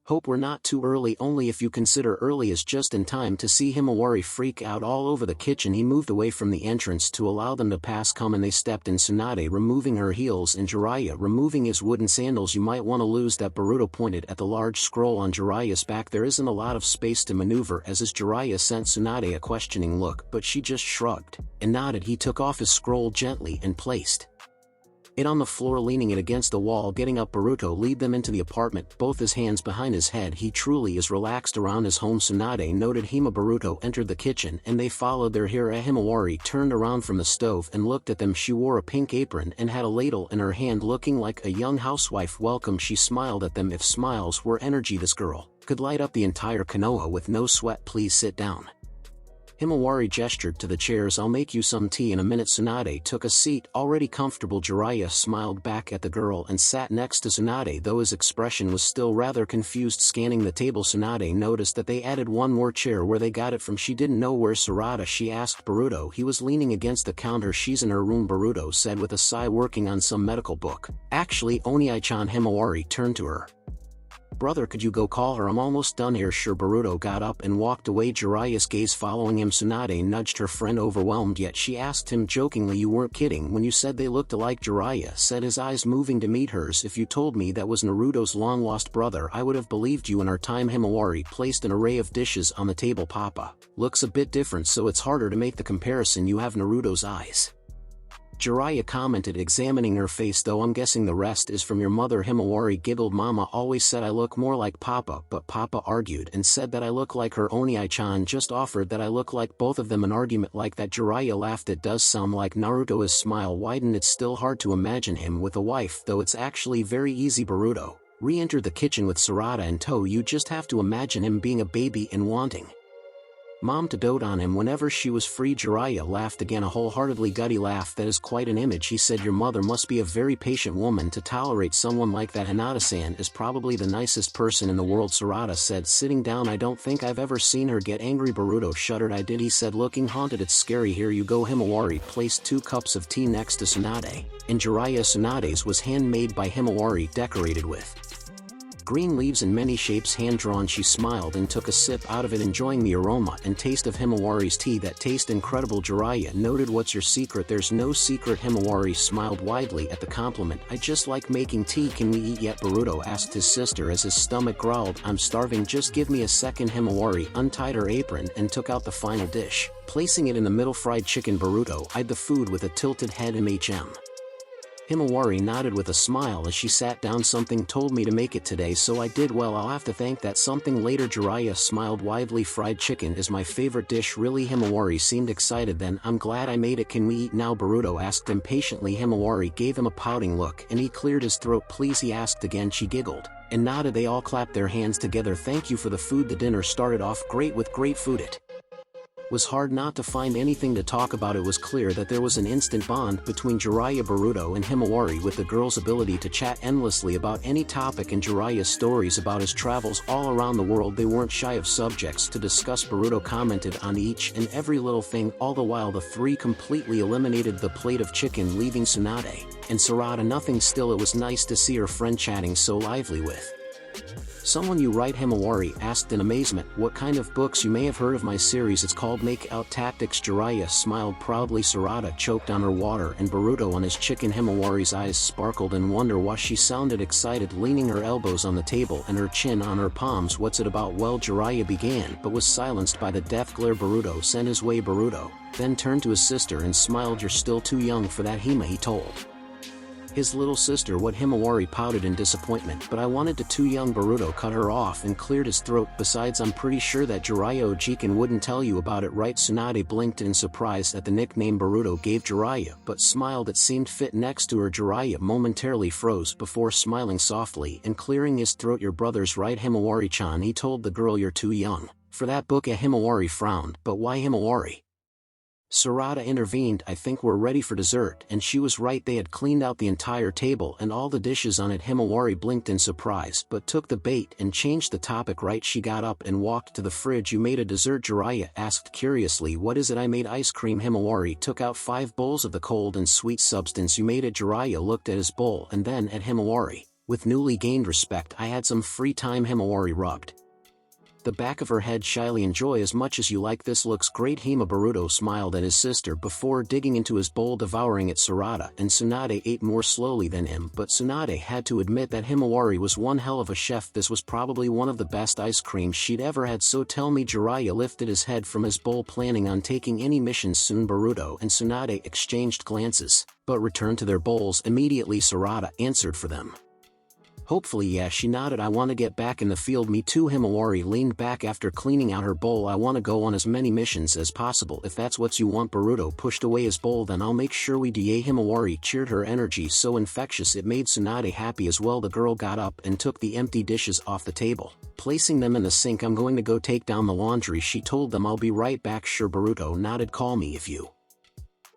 Hope we're not too early. Only if you consider early is just in time to see Himawari freak out all over the kitchen. He moved away from the entrance to allow them to pass. Come. And they stepped in. Tsunade removing her heels and Jiraiya removing his wooden sandals. You might want to lose that. Boruto pointed at the large scroll on Jiraiya's back. There isn't a lot of space to maneuver. As Jiraiya sent Tsunade a questioning look, but she just shrugged and nodded. He took off his scroll gently and placed it on the floor, leaning it against the wall. Getting up, Boruto lead them into the apartment, both his hands behind his head. He truly is relaxed around his home. Tsunade noted. Boruto entered the kitchen and they followed their hero. Himawari turned around from the stove and looked at them. She wore a pink apron and had a ladle in her hand, looking like a young housewife. Welcome. She smiled at them. If smiles were energy, this girl could light up the entire Konoha with no sweat. Please sit down. Himawari gestured to the chairs. I'll make you some tea in a minute. Tsunade took a seat, already comfortable. Jiraiya smiled back at the girl and sat next to Tsunade, though his expression was still rather confused. Scanning the table, Tsunade noticed that they added one more chair. Where they got it from? She didn't know. Where's Sarada? She asked Boruto. He was leaning against the counter. She's in her room, Boruto said with a sigh, working on some medical book. Actually, Oniai-chan. Himawari turned to her brother. Could you go call her? I'm almost done here. Sure. Boruto got up and walked away, Jiraiya's gaze following him. Tsunade nudged her friend, overwhelmed, yet she asked him jokingly, you weren't kidding when you said they looked alike? Jiraiya said, his eyes moving to meet hers. If you told me that was Naruto's long-lost brother, I would have believed you. In our time. Himawari placed an array of dishes on the table. Papa looks a bit different, so it's harder to make the comparison. You have Naruto's eyes, Jiraiya commented, examining her face. Though I'm guessing the rest is from your mother. Himawari giggled. Mama always said I look more like Papa, but Papa argued and said that I look like her. Oniai-chan just offered that I look like both of them. An argument like that? Jiraiya laughed. It does sound like Naruto. His smile widened. It's still hard to imagine him with a wife, though it's actually very easy. Boruto re-entered the kitchen with Sarada in tow. You just have to imagine him being a baby and wanting Mom to dote on him whenever she was free. Jiraiya laughed again, a wholeheartedly gutty laugh. That is quite an image, he said. Your mother must be a very patient woman to tolerate someone like that. Hinata-san is probably the nicest person in the world, Sarada said, sitting down. I don't think I've ever seen her get angry. Boruto shuddered. I did, he said, looking haunted. It's scary. Here you go. Himawari placed 2 cups of tea next to Tsunade, and Jiraiya. Tsunade's was handmade by Himawari, decorated with green leaves in many shapes hand-drawn. She smiled and took a sip out of it, enjoying the aroma and taste of Himawari's tea. That tastes incredible, Jiraiya noted. What's your secret? There's no secret. Himawari smiled widely at the compliment. I just like making tea. Can we eat yet? Boruto asked his sister as his stomach growled. I'm starving, just give me a second. Himawari untied her apron and took out the final dish, placing it in the middle. Fried chicken. Boruto eyed the food with a tilted head. Himawari nodded with a smile as she sat down. Something told me to make it today, so I did. Well, I'll have to thank that something later. Jiraiya smiled widely. Fried chicken is my favorite dish. Really? Himawari seemed excited. Then, I'm glad I made it. Can we eat now? Boruto asked impatiently. Himawari gave him a pouting look and he cleared his throat. Please, he asked again. She giggled and nodded. They all clapped their hands together. Thank you for the food. The dinner started off great with great food. It was hard not to find anything to talk about. It was clear that there was an instant bond between Jiraiya, Boruto and Himawari, with the girl's ability to chat endlessly about any topic and Jiraiya's stories about his travels all around the world. They weren't shy of subjects to discuss. Boruto commented on each and every little thing. All the while the three completely eliminated the plate of chicken, leaving Tsunade and Sarada nothing. Still, it was nice to see her friend chatting so lively with someone. You write? Himawari asked in amazement. What kind of books? You may have heard of my series, it's called Make Out Tactics. Jiraiya smiled proudly. Sarada choked on her water and Boruto on his chicken. Himawari's eyes sparkled in wonder while she sounded excited, leaning her elbows on the table and her chin on her palms. What's it about? Well, Jiraiya began but was silenced by the death glare Boruto sent his way. Boruto then turned to his sister and smiled. You're still too young for that, Hima, he told his little sister. What? Himawari pouted in disappointment. But I wanted to. Too young. Boruto cut her off and cleared his throat. Besides, I'm pretty sure that Jiraiya Ojiken wouldn't tell you about it, right? Tsunade blinked in surprise at the nickname Boruto gave Jiraiya, but smiled. It seemed fit next to her. Jiraiya momentarily froze before smiling softly and clearing his throat. Your brother's right, Himawari-chan, he told the girl. You're too young for that book. Himawari frowned. But why? Himawari? Sarada intervened. I think we're ready for dessert. And she was right. They had cleaned out the entire table and all the dishes on it. Himawari blinked in surprise but took the bait and changed the topic. Right? She got up and walked to the fridge. You made a dessert? Jiraiya asked curiously. What is it? I made ice cream. Himawari took out 5 bowls of the cold and sweet substance. You made it? Jiraiya looked at his bowl and then at Himawari with newly gained respect. I had some free time. Himawari rubbed the back of her head shyly. Enjoy as much as you like. This looks great, Hima. Boruto smiled at his sister before digging into his bowl, devouring it. Sarada and Tsunade ate more slowly than him, but Tsunade had to admit that Himawari was one hell of a chef. This was probably one of the best ice creams she'd ever had. So tell me. Jiraiya lifted his head from his bowl, planning on taking any missions soon. Boruto and Tsunade exchanged glances, but returned to their bowls immediately. Sarada answered for them. Hopefully, yeah, she nodded. I want to get back in the field. Me too. Himawari leaned back after cleaning out her bowl. I want to go on as many missions as possible. If that's what you want. Boruto pushed away his bowl. Then I'll make sure we do. Himawari cheered, her energy so infectious it made Tsunade happy as well. The girl got up and took the empty dishes off the table, placing them in the sink. I'm going to go take down the laundry, she told them. I'll be right back. Sure. Boruto nodded. Call me if you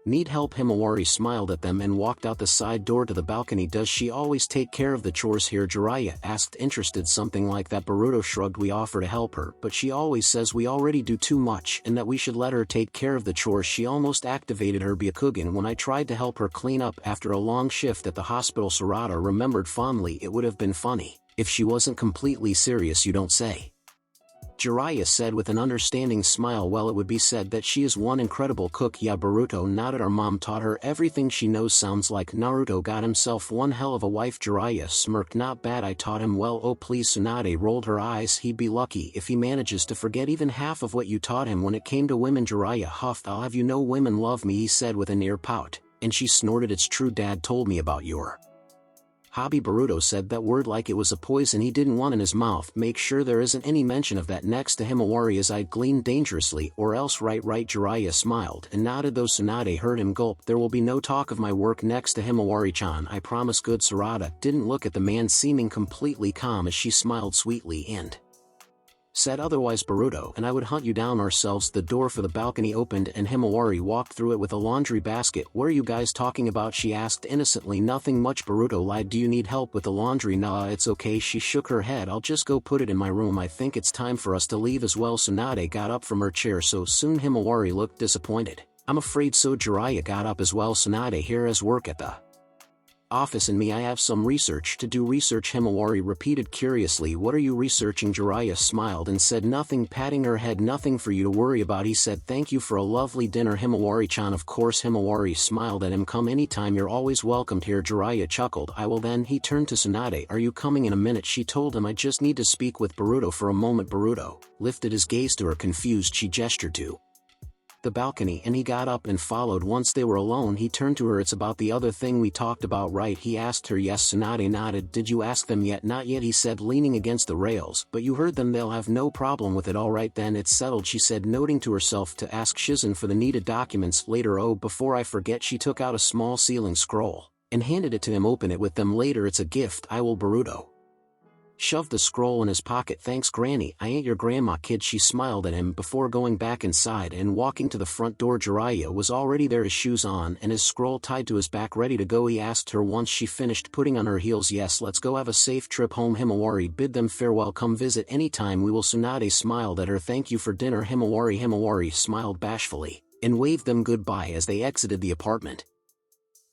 need help. Himawari smiled at them and walked out the side door to the balcony. Does she always take care of the chores here? Jiraiya asked, interested. Something like that. Boruto shrugged. We offer to help her, but she always says we already do too much and that we should let her take care of the chores. She almost activated her Byakugan when I tried to help her clean up after a long shift at the hospital. Sarada remembered fondly. It would have been funny if she wasn't completely serious. You don't say, Jiraiya said with an understanding smile. Well, it would be said that she is one incredible cook. Yeah. Boruto nodded. Our mom taught her everything she knows. Sounds like Naruto got himself one hell of a wife. Jiraiya smirked. Not bad. I taught him well. Oh please. Tsunade rolled her eyes. He'd be lucky if he manages to forget even half of what you taught him when it came to women. Jiraiya huffed. I'll have you know women love me, he said with a near pout. And she snorted. It's true, Dad told me about your hobby. Boruto said that word like it was a poison he didn't want in his mouth. Make sure there isn't any mention of that next to Himawari. As I gleaned dangerously, or else right. Jiraiya smiled and nodded. Though Tsunade heard him gulp. There will be no talk of my work next to Himawari-chan, I promise. Good. Sarada didn't look at the man, seeming completely calm as she smiled sweetly and said, otherwise Boruto and I would hunt you down ourselves. The door for the balcony opened and Himawari walked through it with a laundry basket. What are you guys talking about? She asked innocently. Nothing much, Boruto lied. Do you need help with the laundry? Nah, it's okay. She shook her head. I'll just go put it in my room. I think it's time for us to leave as well. Tsunade got up from her chair so soon. Himawari looked disappointed. I'm afraid so. Jiraiya got up as well. Tsunade here has work at the office and me I have some research to do. Research? Himawari repeated curiously. What are you researching? Jiraiya smiled and said nothing, patting her head. Nothing for you to worry about, he said. Thank you for a lovely dinner, Himawari-chan. Of course. Himawari smiled at him. Come anytime, you're always welcomed here. Jiraiya chuckled. I will then. He turned to Tsunade. Are you coming in a minute? She told him. I just need to speak with Boruto for a moment. Boruto lifted his gaze to her. Confused, she gestured to the balcony and he got up and followed. Once they were alone, he turned to her. It's about the other thing we talked about, right? He asked her. Yes. Tsunade nodded. Did you ask them yet? Not yet, he said, leaning against the rails. But you heard them. They'll have no problem with it. All right then, it's settled, she said, noting to herself to ask Shizen for the needed documents later. Oh, before I forget. She took out a small sealing scroll and handed it to him. Open it with them later. It's a gift. I will. Boruto shoved the scroll in his pocket. Thanks, Granny. I ain't your grandma, kid. She smiled at him before going back inside and walking to the front door. Jiraiya was already there, his shoes on and his scroll tied to his back, ready to go. He asked her once she finished putting on her heels. Yes, let's go. Have a safe trip home. Himawari bid them farewell. Come visit anytime we will. Tsunade smiled at her. Thank you for dinner, Himawari. Himawari smiled bashfully and waved them goodbye as they exited the apartment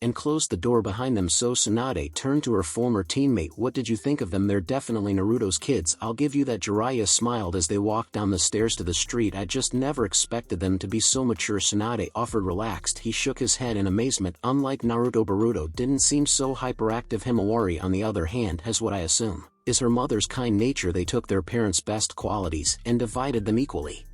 and closed the door behind them. So Tsunade turned to her former teammate. What did you think of them? They're definitely Naruto's kids. I'll give you that. Jiraiya smiled as they walked down the stairs to the street. I just never expected them to be so mature, Tsunade offered, relaxed. He shook his head in amazement. Unlike Naruto, Boruto didn't seem so hyperactive. Himawari, on the other hand, has what I assume is her mother's kind nature. They took their parents' best qualities and divided them equally.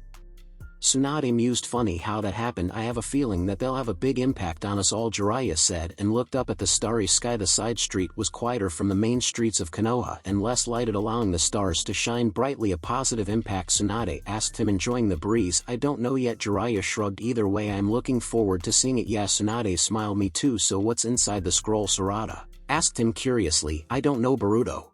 Tsunade mused. Funny how that happened. I have a feeling that they'll have a big impact on us all, Jiraiya said, and looked up at the starry sky. The side street was quieter from the main streets of Konoha and less lighted, allowing the stars to shine brightly. A positive impact? Tsunade asked him, enjoying the breeze. I don't know yet, Jiraiya shrugged. Either way, I'm looking forward to seeing it. Yes, Tsunade smiled. Me too. So what's inside the scroll? Sarada asked him curiously. I don't know, Boruto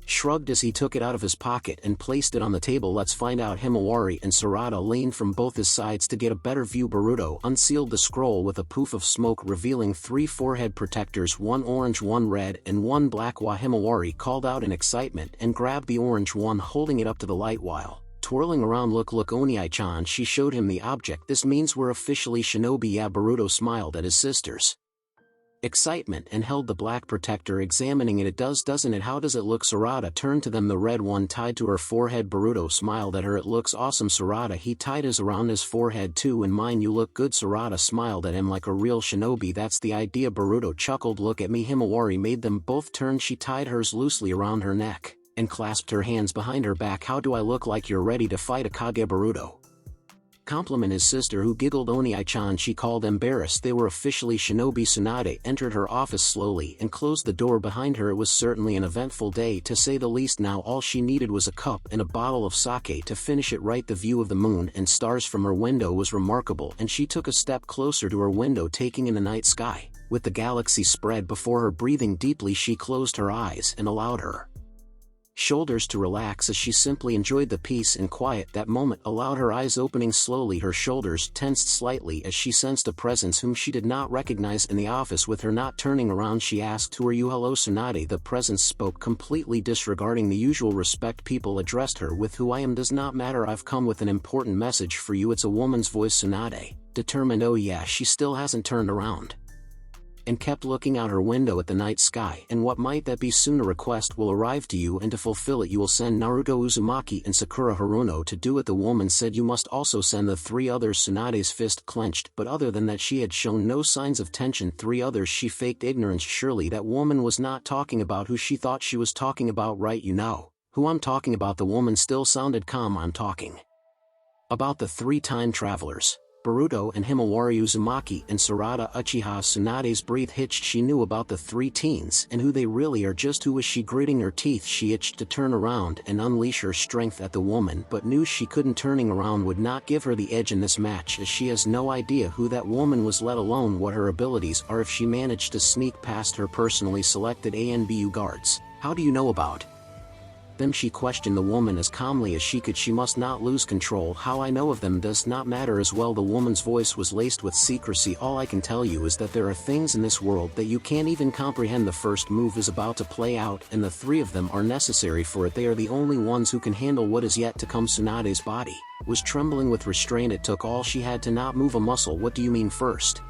shrugged as he took it out of his pocket and placed it on the table. Let's find out. Himawari and Sarada leaned from both his sides to get a better view. Boruto unsealed the scroll with a poof of smoke, revealing 3 forehead protectors, 1 orange, 1 red, and 1 black. Himawari called out in excitement and grabbed the orange one, holding it up to the light while twirling around. Look, Oniai-chan. She showed him the object. This means we're officially shinobi. Yeah, Boruto smiled at his sisters' excitement and held the black protector, examining it. It does, doesn't it? How does it look? Sarada turned to them. The red one tied to her forehead. Boruto smiled at her. It looks awesome, Sarada. He tied his around his forehead too. And mine. You look good. Sarada smiled at him like a real shinobi. That's the idea. Boruto chuckled. Look at me. Himawari made them both turn. She tied hers loosely around her neck and clasped her hands behind her back. How do I look? Like you're ready to fight a Kage? Boruto compliment his sister, who giggled. Oniai-chan, she called, embarrassed. They were officially shinobi. Tsunade entered her office slowly and closed the door behind her. It was certainly an eventful day, to say the least. Now all she needed was a cup and a bottle of sake to finish it right. The view of the moon and stars from her window was remarkable, and she took a step closer to her window, taking in the night sky with the galaxy spread before her. Breathing deeply, she closed her eyes and allowed her shoulders to relax as she simply enjoyed the peace and quiet. That moment allowed her eyes opening slowly. Her shoulders tensed slightly as she sensed a presence whom she did not recognize in the office. With her not turning around, she asked, who are you? Hello, Tsunade. The presence spoke, completely disregarding the usual respect people addressed her with. Who I am does not matter. I've come with an important message for you. It's a woman's voice. Tsunade determined. Oh yeah. She still hasn't turned around and kept looking out her window at the night sky. And what might that be? Soon a request will arrive to you, and to fulfill it you will send Naruto Uzumaki and Sakura Haruno to do it. The woman said, you must also send the 3 others. Tsunade's fist clenched, but other than that she had shown no signs of tension. 3 others? She faked ignorance. Surely that woman was not talking about who she thought she was talking about, right? You know who I'm talking about. The woman still sounded calm. I'm talking about the 3 time travelers, Boruto and Himawari, Uzumaki and Sarada. Uchiha. Tsunade's breath hitched. She knew about the 3 teens and who they really are. Just who was she? Gritting her teeth, she itched to turn around and unleash her strength at the woman, but knew she couldn't. Turning around would not give her the edge in this match, as she has no idea who that woman was, let alone what her abilities are. If she managed to sneak past her personally selected ANBU guards, how do you know about them? She questioned the woman as calmly as she could. She must not lose control. How I know of them does not matter as well. The woman's voice was laced with secrecy. All I can tell you is that there are things in this world that you can't even comprehend. The first move is about to play out, and the 3 of them are necessary for it. They are the only ones who can handle what is yet to come. Tsunade's body was trembling with restraint. It took all she had to not move a muscle. What do you mean first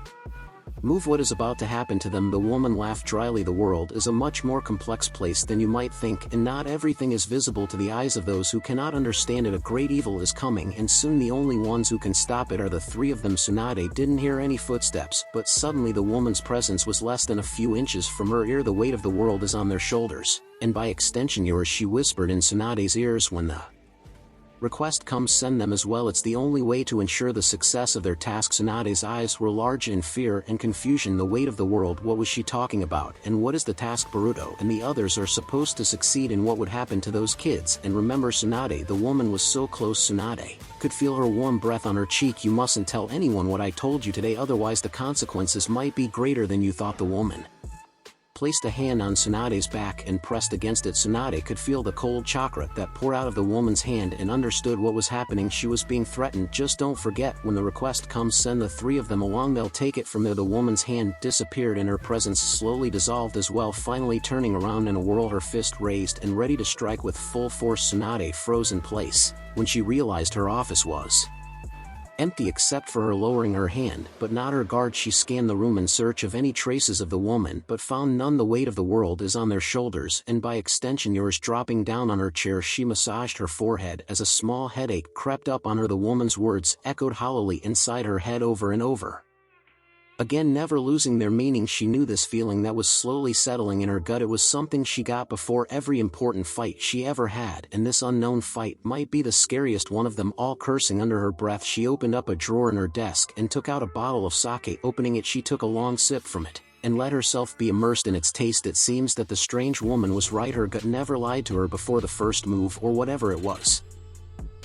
Move what is about to happen to them. The woman laughed dryly. The world is a much more complex place than you might think, and not everything is visible to the eyes of those who cannot understand it. A great evil is coming, and soon the only ones who can stop it are the three of them. Tsunade didn't hear any footsteps, but suddenly the woman's presence was less than a few inches from her ear. The weight of the world is on their shoulders, and by extension yours, she whispered in Tsunade's ears. When the request comes, send them as well. It's the only way to ensure the success of their task. Tsunade's eyes were large in fear and confusion. The weight of the world, what was she talking about, and what is the task? Boruto and the others are supposed to succeed in what would happen to those kids. And remember, Tsunade, the woman was so close. Tsunade could feel her warm breath on her cheek. You mustn't tell anyone what I told you today, otherwise the consequences might be greater than you thought. The woman placed a hand on Tsunade's back and pressed against it. Tsunade could feel the cold chakra that poured out of the woman's hand and understood what was happening. She was being threatened. Just don't forget, when the request comes, send the three of them along. They'll take it from there. The woman's hand disappeared and her presence slowly dissolved as well, finally turning around in a whirl, her fist raised and ready to strike with full force. Tsunade froze in place when she realized her office was empty except for her lowering her hand, but not her guard. She scanned the room in search of any traces of the woman, but found none. The weight of the world is on their shoulders, and by extension yours. Dropping down on her chair, she massaged her forehead as a small headache crept up on her. The woman's words echoed hollowly inside her head over and over again, never losing their meaning. She knew this feeling that was slowly settling in her gut. It was something she got before every important fight she ever had, and this unknown fight might be the scariest one of them all. Cursing under her breath, she opened up a drawer in her desk and took out a bottle of sake. Opening it, she took a long sip from it and let herself be immersed in its taste. It seems that the strange woman was right. Her gut never lied to her before. The first move, or whatever it was,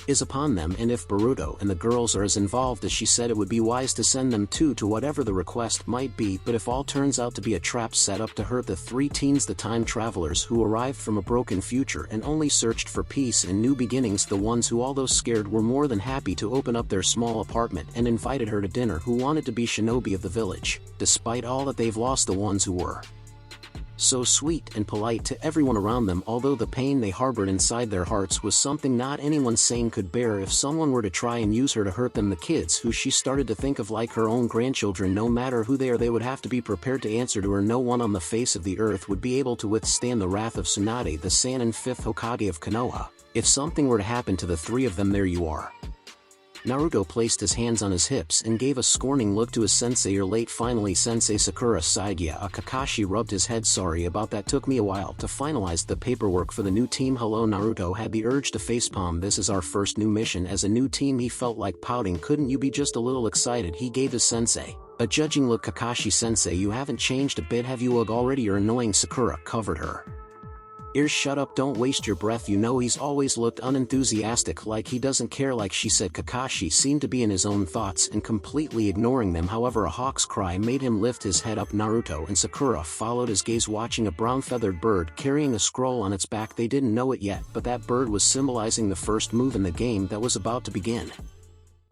is upon them, and if Boruto and the girls are as involved as she said, it would be wise to send them too, to whatever the request might be. But if all turns out to be a trap set up to hurt the three teens, the time travelers who arrived from a broken future and only searched for peace and new beginnings, the ones who, although scared, were more than happy to open up their small apartment and invited her to dinner, who wanted to be shinobi of the village, despite all that they've lost. The ones who were so sweet and polite to everyone around them, although the pain they harbored inside their hearts was something not anyone sane could bear. If someone were to try and use her to hurt them, the kids who she started to think of like her own grandchildren, no matter who they are, they would have to be prepared to answer to her. No one on the face of the earth would be able to withstand the wrath of Tsunade, the Sannin fifth Hokage of Konoha. If something were to happen to the three of them, there you are. Naruto placed his hands on his hips and gave a scorning look to his sensei. You're late finally, Sensei. Sakura sighed. Yeah, Kakashi rubbed his head. Sorry about that, took me a while to finalize the paperwork for the new team. Hello. Naruto had the urge to facepalm. This is our first new mission as a new team. He felt like pouting. Couldn't you be just a little excited? He gave his sensei a judging look. Kakashi sensei, you haven't changed a bit, have you? Ugh, already you're annoying. Sakura covered her ears. Shut up, don't waste your breath. You know he's always looked unenthusiastic, like he doesn't care. Like she said, Kakashi seemed to be in his own thoughts and completely ignoring them. However, a hawk's cry made him lift his head up. Naruto and Sakura followed his gaze, watching a brown feathered bird carrying a scroll on its back. They didn't know it yet, but that bird was symbolizing the first move in the game that was about to begin.